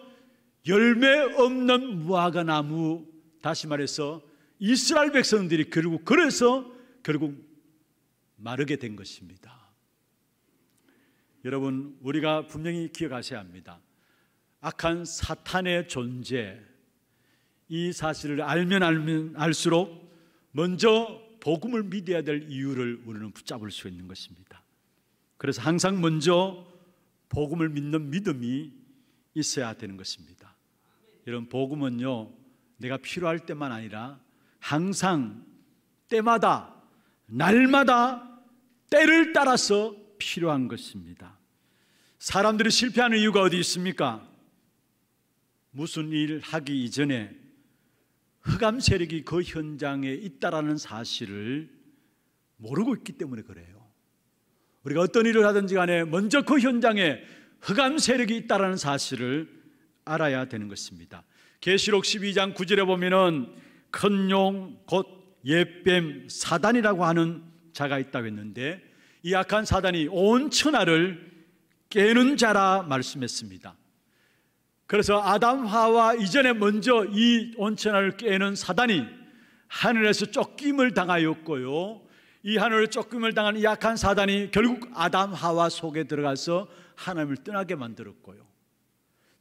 열매 없는 무화과 나무, 다시 말해서 이스라엘 백성들이 결국 마르게 된 것입니다. 여러분, 우리가 분명히 기억하셔야 합니다. 악한 사탄의 존재, 이 사실을 알면 알수록 먼저 복음을 믿어야 될 이유를 우리는 붙잡을 수 있는 것입니다. 그래서 항상 먼저 복음을 믿는 믿음이 있어야 되는 것입니다. 이런 복음은요, 내가 필요할 때만 아니라 항상 때마다, 날마다, 때를 따라서 필요한 것입니다. 사람들이 실패하는 이유가 어디 있습니까? 무슨 일 하기 이전에 흑암 세력이 그 현장에 있다라는 사실을 모르고 있기 때문에 그래요. 우리가 어떤 일을 하든지 간에 먼저 그 현장에 흑암 세력이 있다라는 사실을 알아야 되는 것입니다. 계시록 12장 9절에 보면은 큰 용 곧 옛뱀 사단이라고 하는 자가 있다고 했는데, 이 악한 사단이 온 천하를 깨는 자라 말씀했습니다. 그래서 아담 하와 이전에 먼저 이 온 천하를 깨는 사단이 하늘에서 쫓김을 당하였고요, 이 하늘을 쫓김을 당한 이 악한 사단이 결국 아담 하와 속에 들어가서 하나님을 떠나게 만들었고요,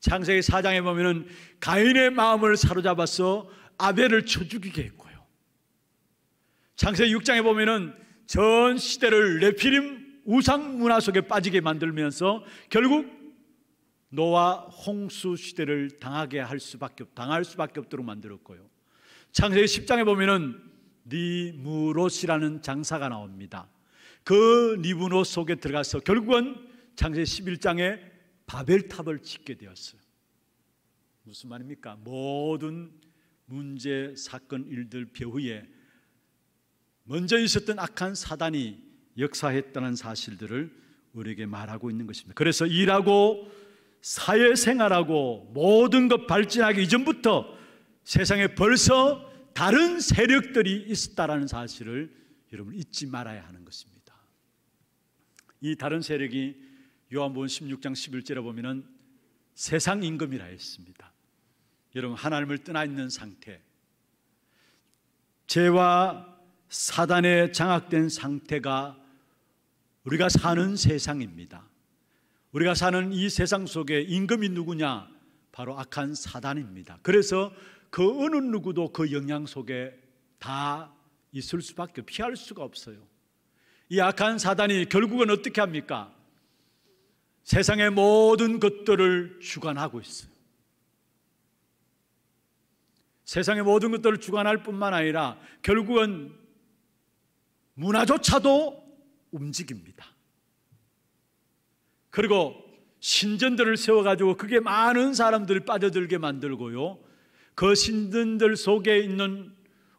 창세기 4장에 보면은 가인의 마음을 사로잡아서 아벨을 쳐 죽이게 했고요, 창세기 6장에 보면은 전 시대를 네피림 우상 문화 속에 빠지게 만들면서 결국 노아 홍수 시대를 당할 수밖에 없도록 만들었고요, 창세기 10장에 보면은 니무롯이라는 장사가 나옵니다. 그 니무롯 속에 들어가서 결국은 창세기 11장에 바벨탑을 짓게 되었어요. 무슨 말입니까? 모든 문제, 사건, 일들 배후에 먼저 있었던 악한 사단이 역사했다는 사실들을 우리에게 말하고 있는 것입니다. 그래서 일하고 사회생활하고 모든 것 발전하기 이전부터 세상에 벌써 다른 세력들이 있었다는 사실을 여러분 잊지 말아야 하는 것입니다. 이 다른 세력이 요한복음 16장 11절에 보면은 세상 임금이라 했습니다. 여러분, 하나님을 떠나 있는 상태, 죄와 사단에 장악된 상태가 우리가 사는 세상입니다. 우리가 사는 이 세상 속에 임금이 누구냐? 바로 악한 사단입니다. 그래서 그 어느 누구도 그 영향 속에 다 있을 수밖에, 피할 수가 없어요. 이 악한 사단이 결국은 어떻게 합니까? 세상의 모든 것들을 주관하고 있어요. 세상의 모든 것들을 주관할 뿐만 아니라 결국은 문화조차도 움직입니다. 그리고 신전들을 세워가지고 그게 많은 사람들이 빠져들게 만들고요, 그 신전들 속에 있는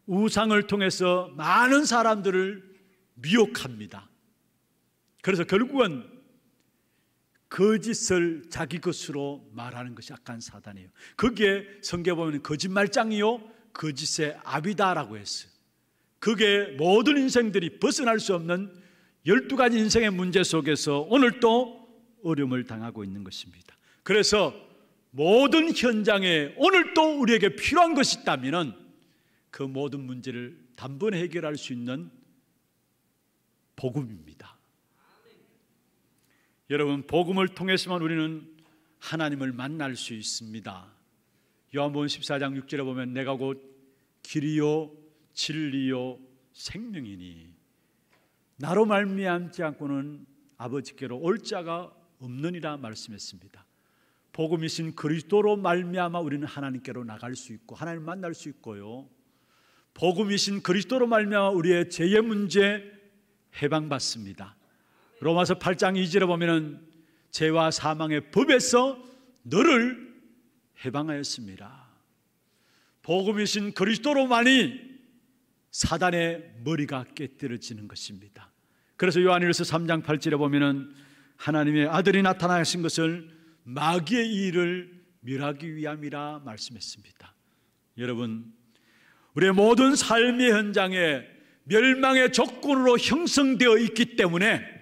우상을 통해서 많은 사람들을 미혹합니다. 그래서 결국은 거짓을 자기 것으로 말하는 것이 악한 사단이에요. 거기에 성경에 보면 거짓말장이요 거짓의 아비다라고 했어요. 그게 모든 인생들이 벗어날 수 없는 12가지 인생의 문제 속에서 오늘 또 어려움을 당하고 있는 것입니다. 그래서 모든 현장에 오늘 또 우리에게 필요한 것이 있다면 그 모든 문제를 단번에 해결할 수 있는 복음입니다. 여러분, 복음을 통해서만 우리는 하나님을 만날 수 있습니다. 요한복음 14장 6절에 보면 내가 곧 길이요 진리요 생명이니 나로 말미암지 않고는 아버지께로 올 자가 없느니라 말씀했습니다. 복음이신 그리스도로 말미암아 우리는 하나님께로 나갈 수 있고 하나님을 만날 수 있고요, 복음이신 그리스도로 말미암아 우리의 죄의 문제 해방받습니다. 로마서 8장 2절에 보면 죄와 사망의 법에서 너를 해방하였습니다. 복음이신 그리스도로만이 사단의 머리가 깨뜨려지는 것입니다. 그래서 요한일서 3장 8절에 보면 하나님의 아들이 나타나신 것을 마귀의 일을 멸하기 위함이라 말씀했습니다. 여러분, 우리의 모든 삶의 현장에 멸망의 조건으로 형성되어 있기 때문에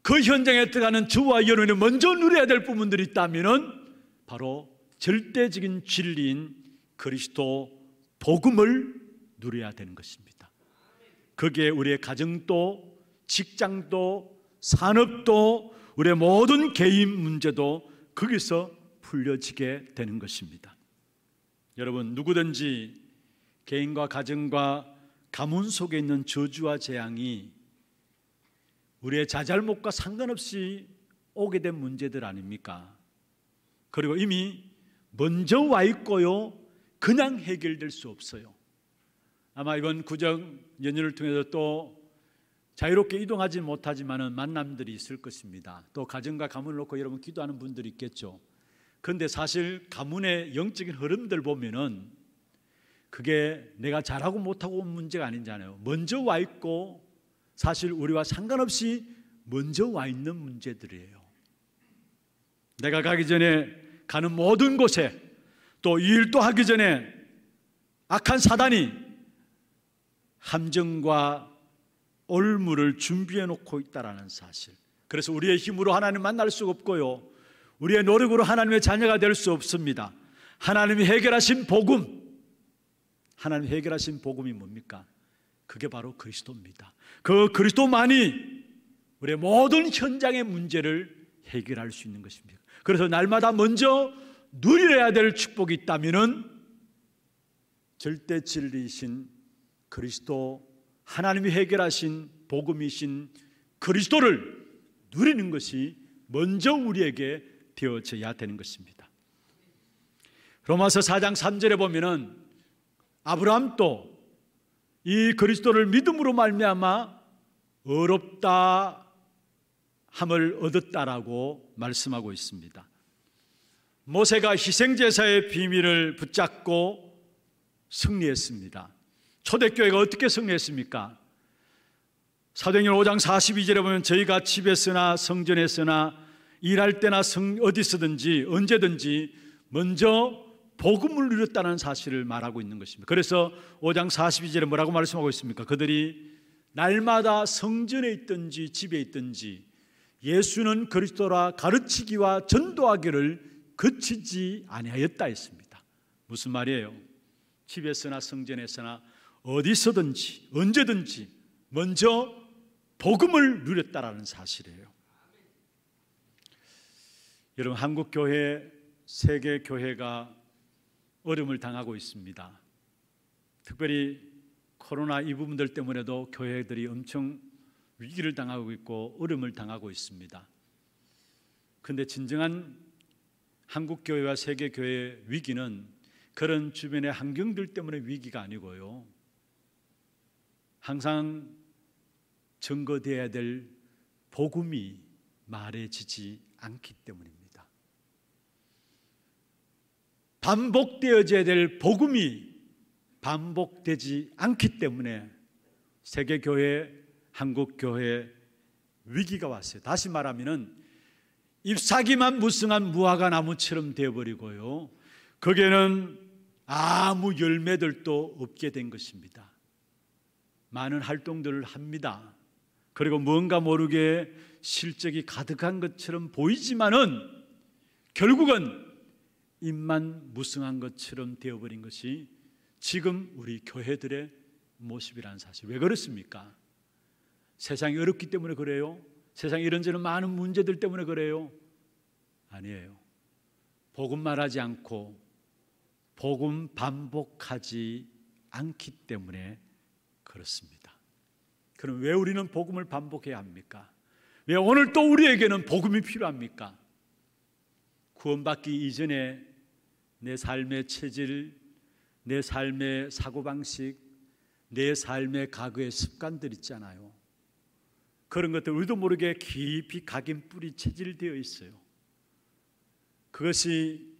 그 현장에 들어가는 저와 여러분이 먼저 누려야 될 부분들이 있다면 바로 절대적인 진리인 그리스도 복음을 누려야 되는 것입니다. 거기에 우리의 가정도 직장도 산업도 우리의 모든 개인 문제도 거기서 풀려지게 되는 것입니다. 여러분, 누구든지 개인과 가정과 가문 속에 있는 저주와 재앙이 우리의 자잘못과 상관없이 오게 된 문제들 아닙니까? 그리고 이미 먼저 와 있고요, 그냥 해결될 수 없어요. 아마 이번 구정 연휴를 통해서 또 자유롭게 이동하지 못하지만은 만남들이 있을 것입니다. 또 가정과 가문을 놓고 여러분 기도하는 분들이 있겠죠. 그런데 사실 가문의 영적인 흐름들 보면은 그게 내가 잘하고 못하고 온 문제가 아니잖아요. 먼저 와 있고 사실 우리와 상관없이 먼저 와 있는 문제들이에요. 내가 가기 전에 가는 모든 곳에 또 이 일도 하기 전에 악한 사단이 함정과 올무를 준비해 놓고 있다는 사실. 그래서 우리의 힘으로 하나님 만날 수가 없고요, 우리의 노력으로 하나님의 자녀가 될 수 없습니다. 하나님이 해결하신 복음, 하나님 해결하신 복음이 뭡니까? 그게 바로 그리스도입니다. 그 그리스도만이 우리의 모든 현장의 문제를 해결할 수 있는 것입니다. 그래서 날마다 먼저 누려야 될 축복이 있다면은 절대 진리이신 그리스도, 하나님이 해결하신 복음이신 그리스도를 누리는 것이 먼저 우리에게 되어져야 되는 것입니다. 로마서 4장 3절에 보면은 아브라함도 이 그리스도를 믿음으로 말미암아 의롭다 함을 얻었다라고 말씀하고 있습니다. 모세가 희생제사의 비밀을 붙잡고 승리했습니다. 초대교회가 어떻게 승리했습니까? 사도행전 5장 42절에 보면 저희가 집에서나 성전에서나 일할 때나 어디서든지 언제든지 먼저 복음을 누렸다는 사실을 말하고 있는 것입니다. 그래서 5장 42절에 뭐라고 말씀하고 있습니까? 그들이 날마다 성전에 있든지 집에 있든지 예수는 그리스도라 가르치기와 전도하기를 그치지 아니하였다 했습니다. 무슨 말이에요? 집에서나 성전에서나 어디서든지 언제든지 먼저 복음을 누렸다라는 사실이에요. 여러분, 한국교회, 세계교회가 어려움을 당하고 있습니다. 특별히 코로나 이 부분들 때문에도 교회들이 엄청 위기를 당하고 있고 어려움을 당하고 있습니다. 그런데 진정한 한국교회와 세계교회의 위기는 그런 주변의 환경들 때문에 위기가 아니고요, 항상 증거되어야 될 복음이 말해지지 않기 때문입니다. 반복되어져야 될 복음이 반복되지 않기 때문에 세계교회, 한국교회 위기가 왔어요. 다시 말하면 잎사귀만 무성한 무화과 나무처럼 되어버리고요, 거기에는 아무 열매들도 없게 된 것입니다. 많은 활동들을 합니다. 그리고 뭔가 모르게 실적이 가득한 것처럼 보이지만은 결국은 잎만 무성한 것처럼 되어버린 것이 지금 우리 교회들의 모습이라는 사실. 왜 그렇습니까? 세상이 어렵기 때문에 그래요? 세상에 이런저런 많은 문제들 때문에 그래요? 아니에요. 복음 말하지 않고 복음 반복하지 않기 때문에 그렇습니다. 그럼 왜 우리는 복음을 반복해야 합니까? 왜 오늘 또 우리에게는 복음이 필요합니까? 구원받기 이전에 내 삶의 체질, 내 삶의 사고방식, 내 삶의 과거의 습관들 있잖아요. 그런 것들 우리도 모르게 깊이 각인 뿌리 체질되어 있어요. 그것이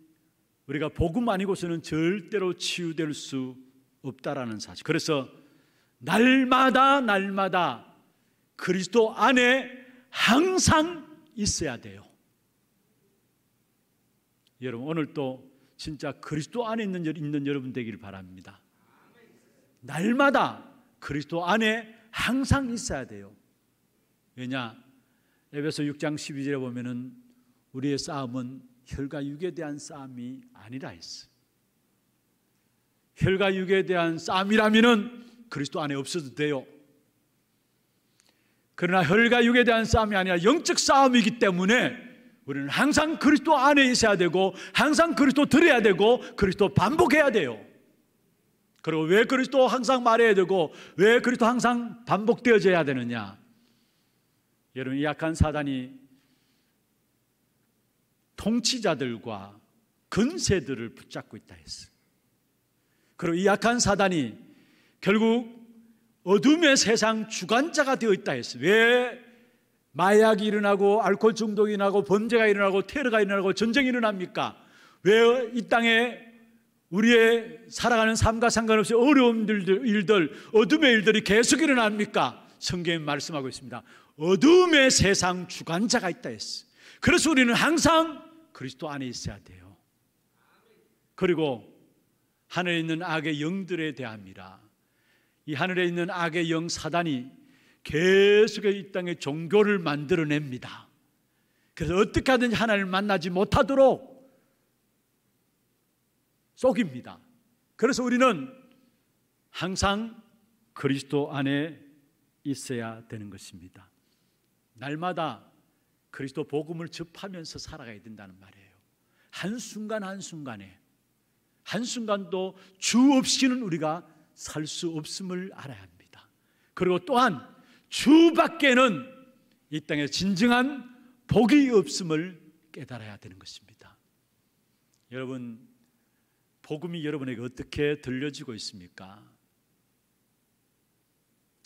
우리가 복음 아니고서는 절대로 치유될 수 없다라는 사실. 그래서 날마다 그리스도 안에 항상 있어야 돼요. 여러분, 오늘도 진짜 그리스도 안에 있는 여러분 되길 바랍니다. 날마다 그리스도 안에 항상 있어야 돼요. 왜냐? 에베소 6장 12절에 보면은 우리의 싸움은 혈과 육에 대한 싸움이 아니라 했어. 혈과 육에 대한 싸움이라면은 그리스도 안에 없어도 돼요. 그러나 혈과 육에 대한 싸움이 아니라 영적 싸움이기 때문에 우리는 항상 그리스도 안에 있어야 되고, 항상 그리스도 들어야 되고, 그리스도 반복해야 돼요. 그리고 왜 그리스도 항상 말해야 되고, 왜 그리스도 항상 반복되어져야 되느냐? 여러분, 이 약한 사단이 통치자들과 근세들을 붙잡고 있다 했어요. 그리고 이 약한 사단이 결국 어둠의 세상 주관자가 되어 있다 했어요. 왜 마약이 일어나고 알코올 중독이 일어나고 범죄가 일어나고 테러가 일어나고 전쟁이 일어납니까? 왜 이 땅에 우리의 살아가는 삶과 상관없이 어려운 일들, 어둠의 일들이 계속 일어납니까? 성경에 말씀하고 있습니다. 어둠의 세상 주관자가 있다 했어요. 그래서 우리는 항상 그리스도 안에 있어야 돼요. 그리고 하늘에 있는 악의 영들에 대함이라. 이 하늘에 있는 악의 영 사단이 계속 이 땅에 종교를 만들어냅니다. 그래서 어떻게 하든지 하나님을 만나지 못하도록 속입니다. 그래서 우리는 항상 그리스도 안에 있어야 되는 것입니다. 날마다 그리스도 복음을 접하면서 살아가야 된다는 말이에요. 한순간 한순간에, 한순간도 주 없이는 우리가 살 수 없음을 알아야 합니다. 그리고 또한 주 밖에는 이 땅에 진정한 복이 없음을 깨달아야 되는 것입니다. 여러분, 복음이 여러분에게 어떻게 들려지고 있습니까?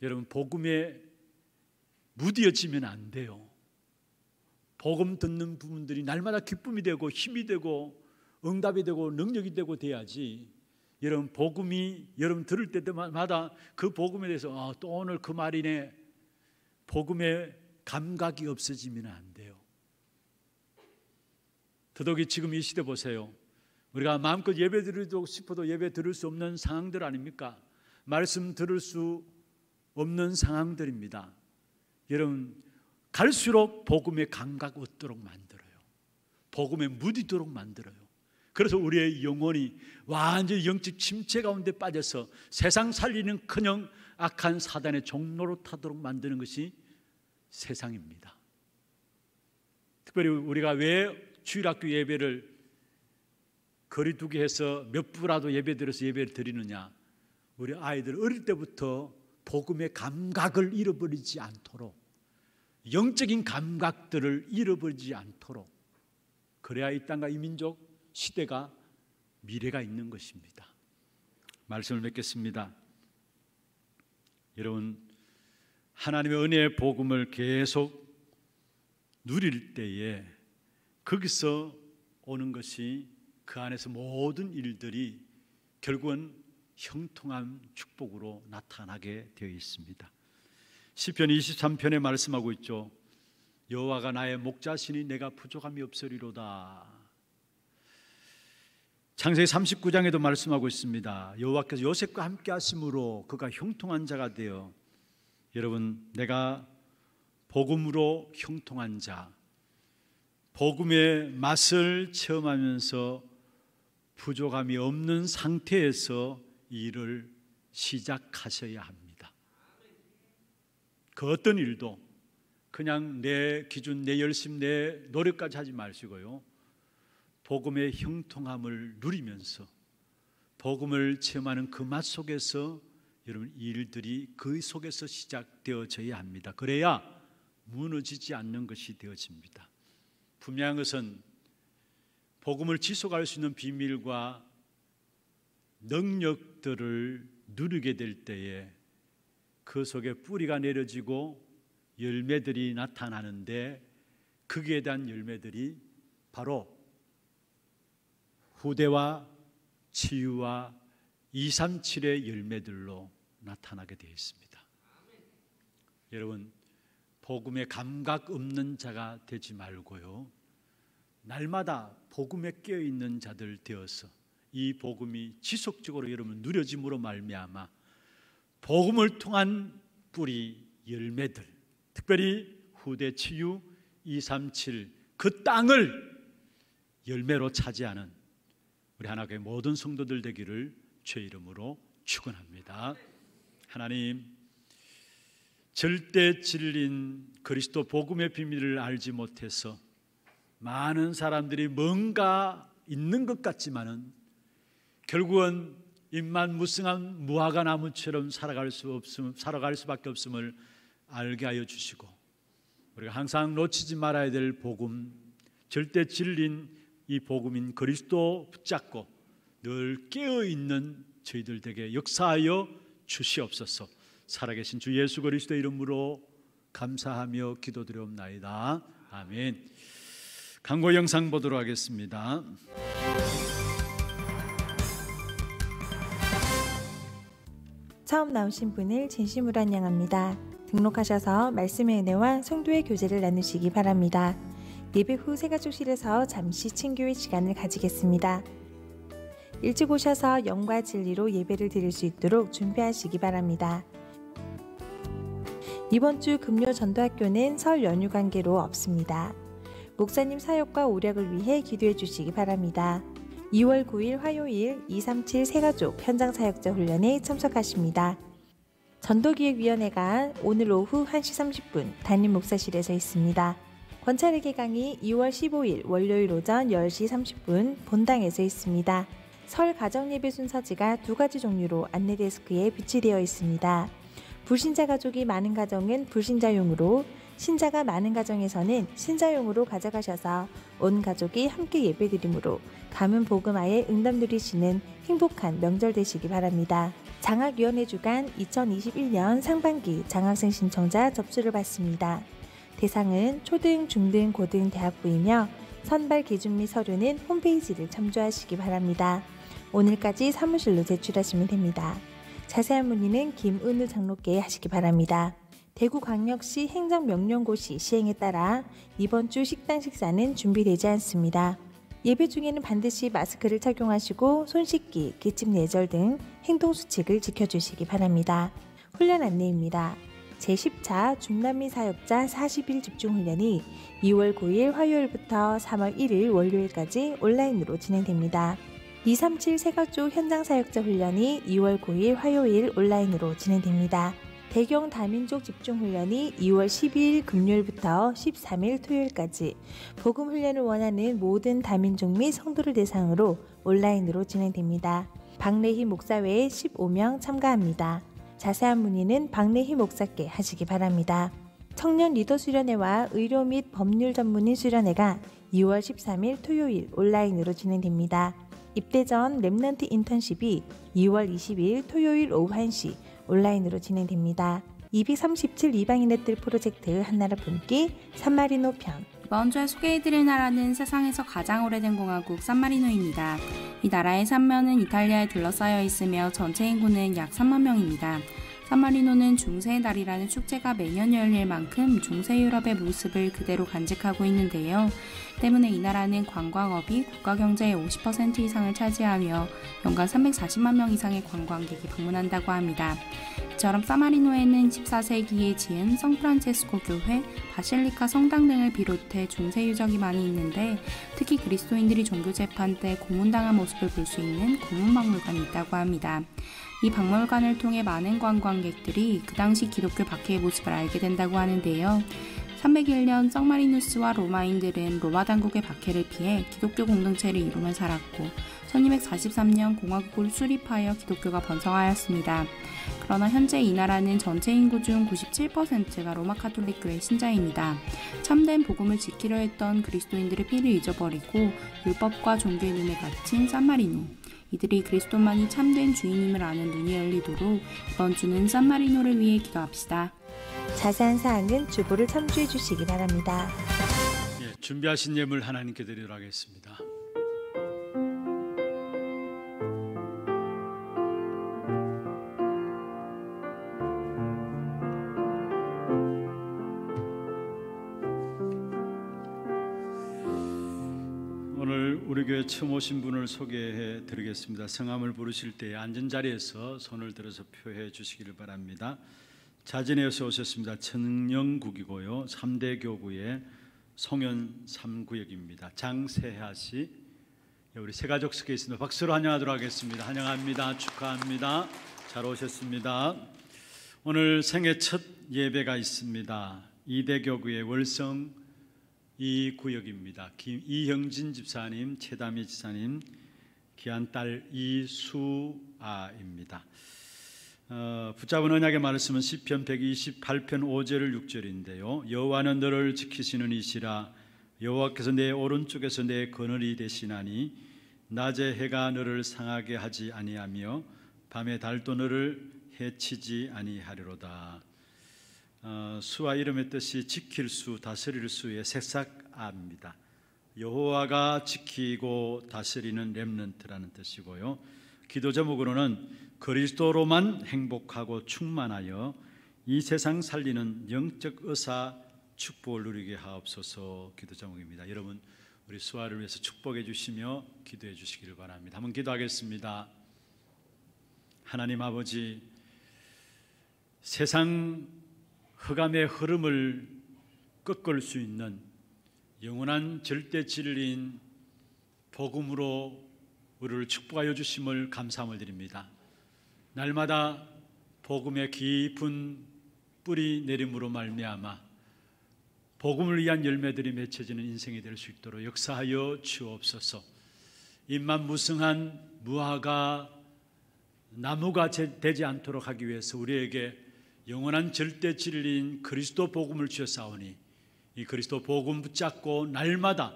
여러분, 복음에 무뎌지면 안 돼요. 복음 듣는 부분들이 날마다 기쁨이 되고 힘이 되고 응답이 되고 능력이 되고 돼야지. 여러분, 복음이 여러분 들을 때마다 그 복음에 대해서 또 오늘 그 말이네, 복음의 감각이 없어지면 안 돼요. 더더욱이 지금 이 시대 보세요. 우리가 마음껏 예배 드리고 싶어도 예배 드릴 수 없는 상황들 아닙니까? 말씀 들을 수 없는 상황들입니다. 여러분, 갈수록 복음의 감각 얻도록 만들어요. 복음에 무디도록 만들어요. 그래서 우리의 영혼이 완전히 영적 침체 가운데 빠져서 세상 살리는커녕 악한 사단의 종로로 타도록 만드는 것이 세상입니다. 특별히 우리가 왜 주일학교 예배를 거리두기 해서 몇 부라도 예배 드려서 예배를 드리느냐? 우리 아이들 어릴 때부터 복음의 감각을 잃어버리지 않도록, 영적인 감각들을 잃어버리지 않도록, 그래야 이 땅과 이 민족 시대가 미래가 있는 것입니다. 말씀을 맺겠습니다. 여러분, 하나님의 은혜의 복음을 계속 누릴 때에 거기서 오는 것이 그 안에서 모든 일들이 결국은 형통한 축복으로 나타나게 되어 있습니다. 시편 23편에 말씀하고 있죠. 여호와가 나의 목자시니 내가 부족함이 없으리로다. 창세기 39장에도 말씀하고 있습니다. 여호와께서 요셉과 함께 하심으로 그가 형통한 자가 되어, 여러분, 내가 복음으로 형통한 자, 복음의 맛을 체험하면서 부족함이 없는 상태에서 일을 시작하셔야 합니다. 그 어떤 일도 그냥 내 기준, 내 열심, 내 노력까지 하지 마시고요, 복음의 형통함을 누리면서 복음을 체험하는 그 맛 속에서 여러분 일들이 그 속에서 시작되어져야 합니다. 그래야 무너지지 않는 것이 되어집니다. 분명한 것은 복음을 지속할 수 있는 비밀과 능력들을 누리게 될 때에 그 속에 뿌리가 내려지고 열매들이 나타나는데, 거기에 대한 열매들이 바로 후대와 치유와 237의 열매들로 나타나게 되어 있습니다. 여러분, 복음에 감각 없는 자가 되지 말고요, 날마다 복음에 깨어있는 자들 되어서 이 복음이 지속적으로 여러분 누려짐으로 말미암아 복음을 통한 뿌리 열매들, 특별히 후대 치유 237 그 땅을 열매로 차지하는 우리 하나님의 모든 성도들 되기를 주의 이름으로 축원합니다. 하나님, 절대 진리인 그리스도 복음의 비밀을 알지 못해서 많은 사람들이 뭔가 있는 것 같지만은 결국은 입만무성한 무화과 나무처럼 살아갈 수밖에 없음을 알게 하여 주시고, 우리가 항상 놓치지 말아야 될 복음, 절대 진리인 이 복음인 그리스도 붙잡고 늘 깨어있는 저희들 에게 역사하여 주시옵소서. 살아계신 주 예수 그리스도의 이름으로 감사하며 기도드리옵나이다. 아멘. 광고 영상 보도록 하겠습니다. 처음 나오신 분을 진심으로 환영합니다. 등록하셔서 말씀의 은혜와 성도의 교제를 나누시기 바랍니다. 예배 후 새가족실에서 잠시 친교의 시간을 가지겠습니다. 일찍 오셔서 영과 진리로 예배를 드릴 수 있도록 준비하시기 바랍니다. 이번 주 금요 전도학교는 설 연휴 관계로 없습니다. 목사님 사역과 오력을 위해 기도해 주시기 바랍니다. 2월 9일 화요일 237 새가족 현장 사역자 훈련에 참석하십니다. 전도기획위원회가 오늘 오후 1시 30분 담임 목사실에서 있습니다. 권찰의 강의 2월 15일 월요일 오전 10시 30분 본당에서 있습니다. 설 가정예배 순서지가 2가지 종류로 안내 데스크에 비치되어 있습니다. 불신자 가족이 많은 가정은 불신자용으로, 신자가 많은 가정에서는 신자용으로 가져가셔서 온 가족이 함께 예배드림으로 가문 복음화에 응답 누리시는 행복한 명절 되시기 바랍니다. 장학위원회 주간 2021년 상반기 장학생 신청자 접수를 받습니다. 대상은 초등, 중등, 고등 대학부이며 선발 기준 및 서류는 홈페이지를 참조하시기 바랍니다. 오늘까지 사무실로 제출하시면 됩니다. 자세한 문의는 김은우 장로께 하시기 바랍니다. 대구광역시 행정명령고시 시행에 따라 이번 주 식당 식사는 준비되지 않습니다. 예배 중에는 반드시 마스크를 착용하시고 손 씻기, 기침 예절 등 행동수칙을 지켜주시기 바랍니다. 훈련 안내입니다. 제10차 중남미 사역자 40일 집중훈련이 2월 9일 화요일부터 3월 1일 월요일까지 온라인으로 진행됩니다. 237 새가족 현장 사역자 훈련이 2월 9일 화요일 온라인으로 진행됩니다. 대경 다민족 집중훈련이 2월 12일 금요일부터 13일 토요일까지 복음 훈련을 원하는 모든 다민족 및 성도를 대상으로 온라인으로 진행됩니다. 박래희 목사 외에 15명 참가합니다. 자세한 문의는 박래희 목사께 하시기 바랍니다. 청년 리더 수련회와 의료 및 법률 전문인 수련회가 2월 13일 토요일 온라인으로 진행됩니다. 입대 전 랩넌트 인턴십이 2월 20일 토요일 오후 1시 온라인으로 진행됩니다. 237 이방인의 뜰 프로젝트 한나라 품기 산마리노 편 이번 주에 소개해드릴 나라는 세상에서 가장 오래된 공화국 산마리노입니다. 이 나라의 산면은 이탈리아에 둘러싸여 있으며 전체 인구는 약 3만 명입니다. 산마리노는 중세의 달이라는 축제가 매년 열릴 만큼 중세 유럽의 모습을 그대로 간직하고 있는데요. 때문에 이 나라는 관광업이 국가 경제의 50% 이상을 차지하며 연간 340만 명 이상의 관광객이 방문한다고 합니다. 이처럼 산마리노에는 14세기에 지은 성프란체스코 교회, 바실리카 성당 등을 비롯해 중세 유적이 많이 있는데 특히 그리스도인들이 종교 재판 때 고문당한 모습을 볼 수 있는 고문박물관이 있다고 합니다. 이 박물관을 통해 많은 관광객들이 그 당시 기독교 박해의 모습을 알게 된다고 하는데요. 301년 성마리누스와 로마인들은 로마 당국의 박해를 피해 기독교 공동체를 이루며 살았고 1243년 공화국을 수립하여 기독교가 번성하였습니다. 그러나 현재 이 나라는 전체 인구 중 97%가 로마 카톨릭교의 신자입니다. 참된 복음을 지키려 했던 그리스도인들의 피를 잊어버리고 율법과 종교의 눈에 갇힌 산마리노. 이들이 그리스도만이 참된 주인임을 아는 눈이 열리도록 이번 주는 산마리노를 위해 기도합시다. 자세한 사항은 주보를 참조해 주시기 바랍니다. 준비하신 예물 하나님께 드리도록 하겠습니다. 오늘 우리 교회 처음 오신 분을 소개해 드리겠습니다. 성함을 부르실 때 앉은 자리에서 손을 들어서 표해 주시기를 바랍니다. 자진해서 오셨습니다. 천영국이고요. 3대 교구의 송현 3구역입니다. 장세하 씨, 우리 새가족 속에 있습니다. 박수로 환영하도록 하겠습니다. 환영합니다. 축하합니다. 잘 오셨습니다. 오늘 생애 첫 예배가 있습니다. 2대 교구의 월성 2구역입니다. 이형진 집사님, 최다미 집사님, 귀한 딸 이수아입니다. 붙잡은 언약의 말씀은 시편 128편 5절 6절인데요. 여호와는 너를 지키시는 이시라. 여호와께서 내 오른쪽에서 내 그늘이 되시나니 낮에 해가 너를 상하게 하지 아니하며 밤에 달도 너를 해치지 아니하리로다. 수와 이름의 뜻이 지킬 수, 다스릴 수의 새싹아입니다. 여호와가 지키고 다스리는 렘넌트라는 뜻이고요. 기도 제목으로는 그리스도로만 행복하고 충만하여 이 세상 살리는 영적 의사 축복을 누리게 하옵소서 기도 제목입니다. 여러분 우리 수아를 위해서 축복해 주시며 기도해 주시기를 바랍니다. 한번 기도하겠습니다. 하나님 아버지, 세상 흑암의 흐름을 꺾을 수 있는 영원한 절대 진리인 복음으로 우리를 축복하여 주심을 감사함을 드립니다. 날마다 복음의 깊은 뿌리 내림으로 말미암아 복음을 위한 열매들이 맺혀지는 인생이 될 수 있도록 역사하여 주옵소서. 입만 무성한 무화과 나무가 되지 않도록 하기 위해서 우리에게 영원한 절대 진리인 그리스도 복음을 주셨사오니 이 그리스도 복음 붙잡고 날마다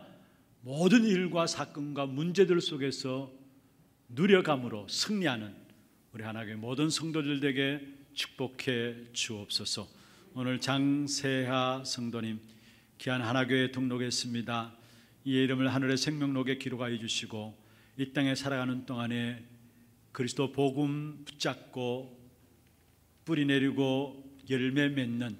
모든 일과 사건과 문제들 속에서 누려감으로 승리하는 우리 하나님의 모든 성도들에게 축복해 주옵소서. 오늘 장세하 성도님 귀한 하나교회에 등록했습니다. 이의 이름을 하늘의 생명록에 기록하여 주시고 이 땅에 살아가는 동안에 그리스도 복음 붙잡고 뿌리 내리고 열매 맺는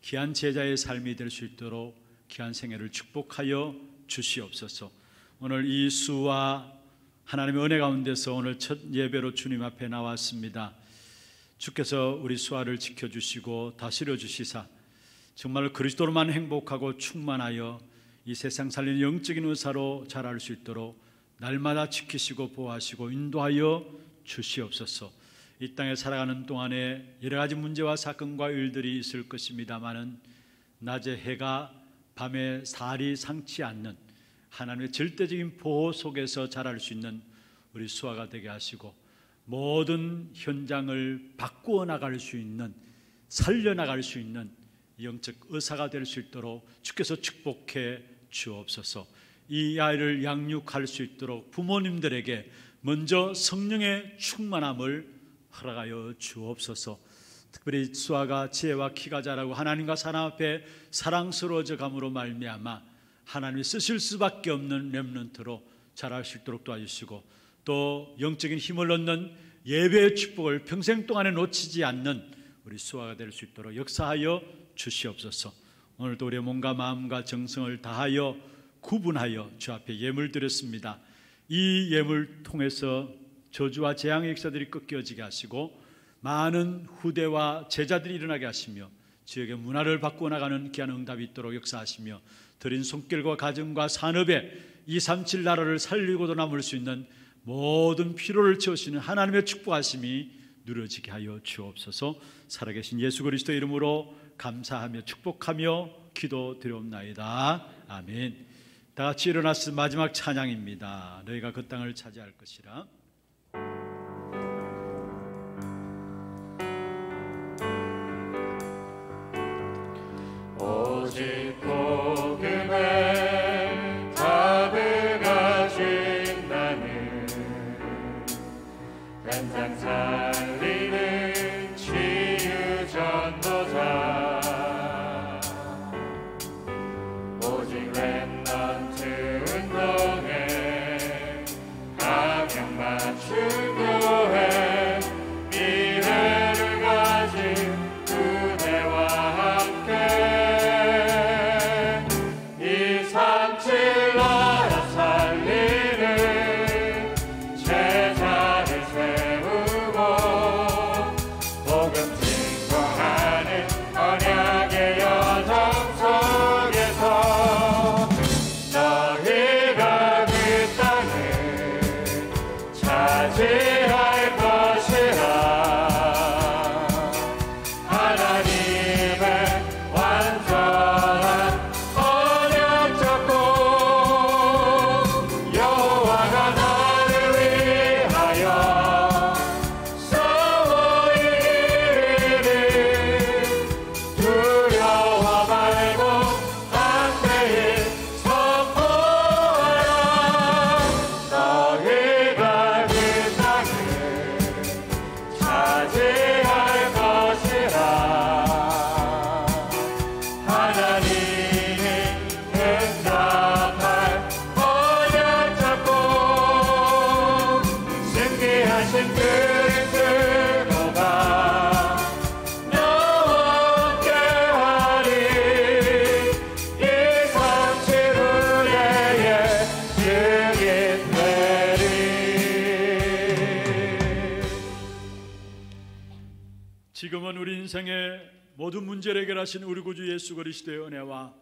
귀한 제자의 삶이 될 수 있도록 귀한 생애를 축복하여 주시옵소서. 오늘 이 수와 하나님의 은혜 가운데서 오늘 첫 예배로 주님 앞에 나왔습니다. 주께서 우리 수아를 지켜주시고 다스려 주시사 정말 그리스도로만 행복하고 충만하여 이 세상 살리는 영적인 의사로 자랄 수 있도록 날마다 지키시고 보호하시고 인도하여 주시옵소서. 이 땅에 살아가는 동안에 여러 가지 문제와 사건과 일들이 있을 것입니다마는 낮에 해가 밤에 살이 상치 않는 하나님의 절대적인 보호 속에서 자랄 수 있는 우리 수아가 되게 하시고 모든 현장을 바꾸어 나갈 수 있는, 살려나갈 수 있는 영적 의사가 될 수 있도록 주께서 축복해 주옵소서. 이 아이를 양육할 수 있도록 부모님들에게 먼저 성령의 충만함을 허락하여 주옵소서. 특별히 수아가 지혜와 키가 자라고 하나님과 사람 앞에 사랑스러워져 감으로 말미암아 하나님이 쓰실 수밖에 없는 렘넌트로 자랄 수 있도록 도와주시고, 또 영적인 힘을 얻는 예배의 축복을 평생 동안에 놓치지 않는 우리 수아가 될 수 있도록 역사하여 주시옵소서. 오늘도 우리의 몸과 마음과 정성을 다하여 구분하여 주 앞에 예물 드렸습니다. 이 예물 통해서 저주와 재앙의 역사들이 꺾여지게 하시고 많은 후대와 제자들이 일어나게 하시며 지역의 문화를 바꾸어 나가는 귀한 응답이 있도록 역사하시며 드린 손길과 가정과 산업에 237 나라를 살리고도 남을 수 있는 모든 필요를 채우시는 하나님의 축복하심이 누려지게 하여 주옵소서. 살아계신 예수 그리스도의 이름으로 감사하며 축복하며 기도드리옵나이다. 아멘. 다 같이 일어나서 마지막 찬양입니다. 너희가 그 땅을 차지할 것이라. 오직 복음에 답을 가진 나는 간장 살리는 치유 전도자, 오직 렘넌트 운동에 방향 맞춘 교회, 미래를 가진 그대와 함께 차지할 것이라. 하나님의 완전한 언약 잡고 여호와가 나를 위하여 싸워 이기리니 두려워 말고 담대히 선포하라. 너희가 차지할 것이라. 하나님이 응답할 언약 잡고 승리하신 그리스도가 너와 함께하리. 237 후대에 증인되리. 지금은 우리 인생의 모든 문제를 해결하신 우리 구주 예수 그리스도의 은혜와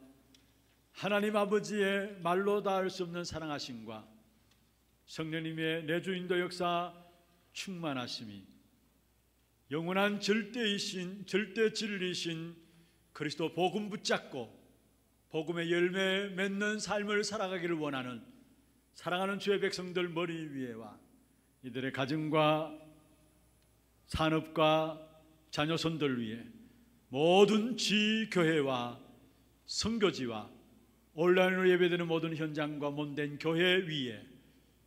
하나님 아버지의 말로 닿을 수 없는 사랑하심과 성령님의 내주인도 역사 충만하심이 영원한 절대이신 절대 진리이신 그리스도 복음 붙잡고 복음의 열매 맺는 삶을 살아가기를 원하는 사랑하는 주의 백성들 머리 위에와 이들의 가정과 산업과 자녀손들 위해 모든 지교회와 선교지와 온라인으로 예배되는 모든 현장과 몸된 교회 위에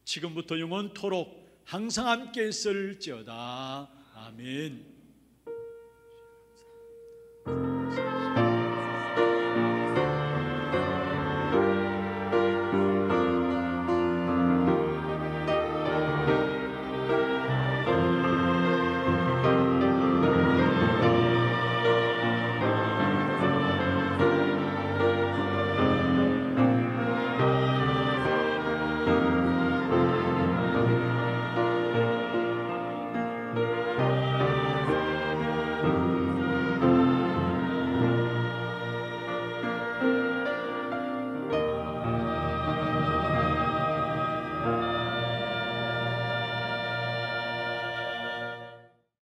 지금부터 영원토록 항상 함께 있을지어다. 아멘.